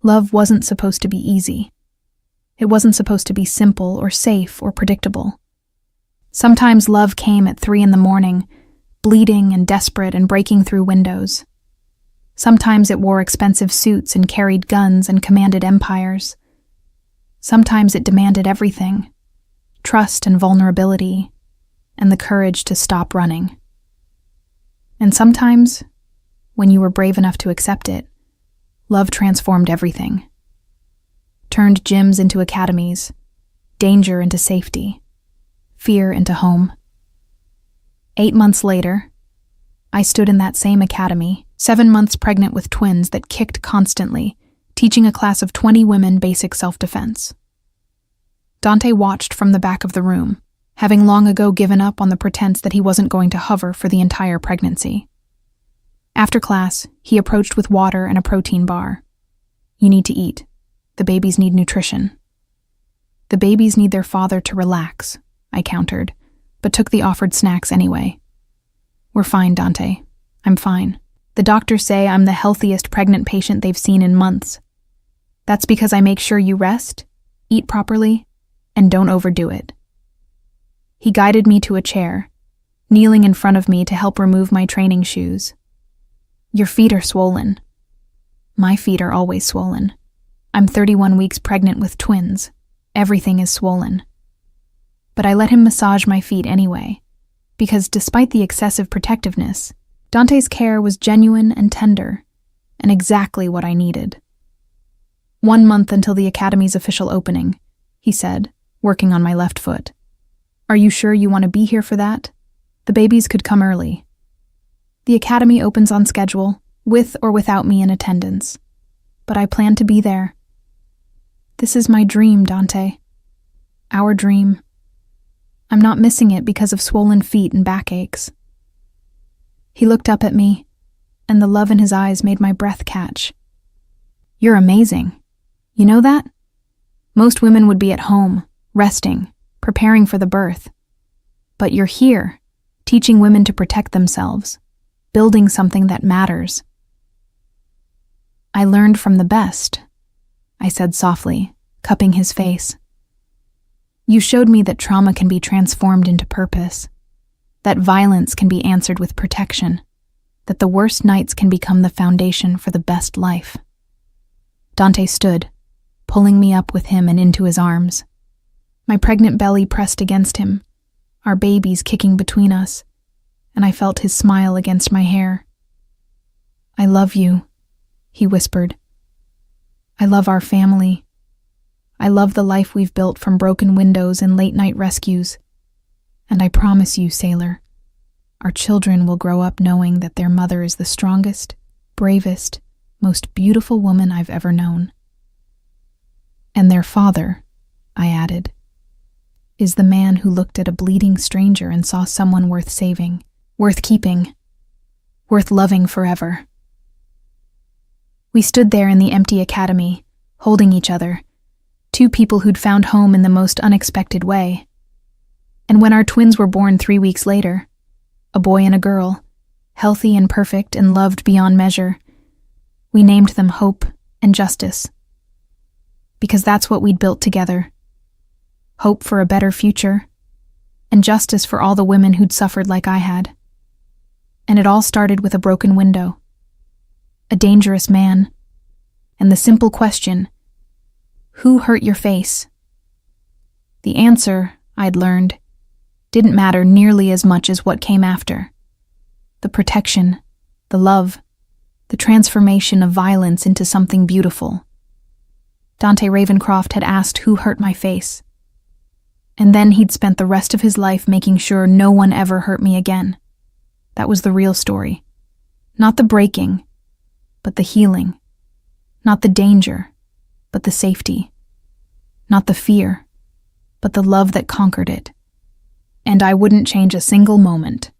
Love wasn't supposed to be easy. It wasn't supposed to be simple or safe or predictable. Sometimes love came at 3 a.m, bleeding and desperate and breaking through windows. Sometimes it wore expensive suits and carried guns and commanded empires. Sometimes it demanded everything: trust and vulnerability, and the courage to stop running. And sometimes, when you were brave enough to accept it, love transformed everything. Turned gyms into academies, danger into safety, fear into home. 8 months later, I stood in that same academy, 7 months pregnant with twins that kicked constantly, teaching a class of 20 women basic self-defense. Dante watched from the back of the room, having long ago given up on the pretense that he wasn't going to hover for the entire pregnancy. After class, he approached with water and a protein bar. "You need to eat. The babies need nutrition." "The babies need their father to relax," I countered, but took the offered snacks anyway. "We're fine, Dante. I'm fine. The doctors say I'm the healthiest pregnant patient they've seen in months. That's because I make sure you rest, eat properly, and don't overdo it." He guided me to a chair, kneeling in front of me to help remove my training shoes. "Your feet are swollen." "My feet are always swollen. I'm 31 weeks pregnant with twins. Everything is swollen." But I let him massage my feet anyway, because despite the excessive protectiveness, Dante's care was genuine and tender, and exactly what I needed. "1 month until the academy's official opening," he said, working on my left foot. "Are you sure you want to be here for that? The babies could come early. The academy opens on schedule, with or without me in attendance. But I plan to be there. This is my dream, Dante. Our dream. I'm not missing it because of swollen feet and backaches." He looked up at me, and the love in his eyes made my breath catch. "You're amazing. You know that? Most women would be at home, resting, preparing for the birth. But you're here, teaching women to protect themselves, building something that matters." "I learned from the best," I said softly, cupping his face. "You showed me that trauma can be transformed into purpose, that violence can be answered with protection, that the worst nights can become the foundation for the best life." Dante stood, pulling me up with him and into his arms. My pregnant belly pressed against him, our babies kicking between us, and I felt his smile against my hair. "I love you," he whispered. "I love our family. I love the life we've built from broken windows and late-night rescues. And I promise you, sailor, our children will grow up knowing that their mother is the strongest, bravest, most beautiful woman I've ever known. And their father," I added, "is the man who looked at a bleeding stranger and saw someone worth saving, worth keeping, worth loving forever." We stood there in the empty academy, holding each other, 2 people who'd found home in the most unexpected way. And when our twins were born 3 weeks later, a boy and a girl, healthy and perfect and loved beyond measure, we named them Hope and Justice. Because that's what we'd built together. Hope for a better future, and justice for all the women who'd suffered like I had. And it all started with a broken window, a dangerous man, and the simple question, "Who hurt your face?" The answer, I'd learned, didn't matter nearly as much as what came after. The protection, the love, the transformation of violence into something beautiful. Dante Ravencroft had asked who hurt my face. And then he'd spent the rest of his life making sure no one ever hurt me again. That was the real story. Not the breaking, but the healing. Not the danger, but the safety. Not the fear, but the love that conquered it. And I wouldn't change a single moment.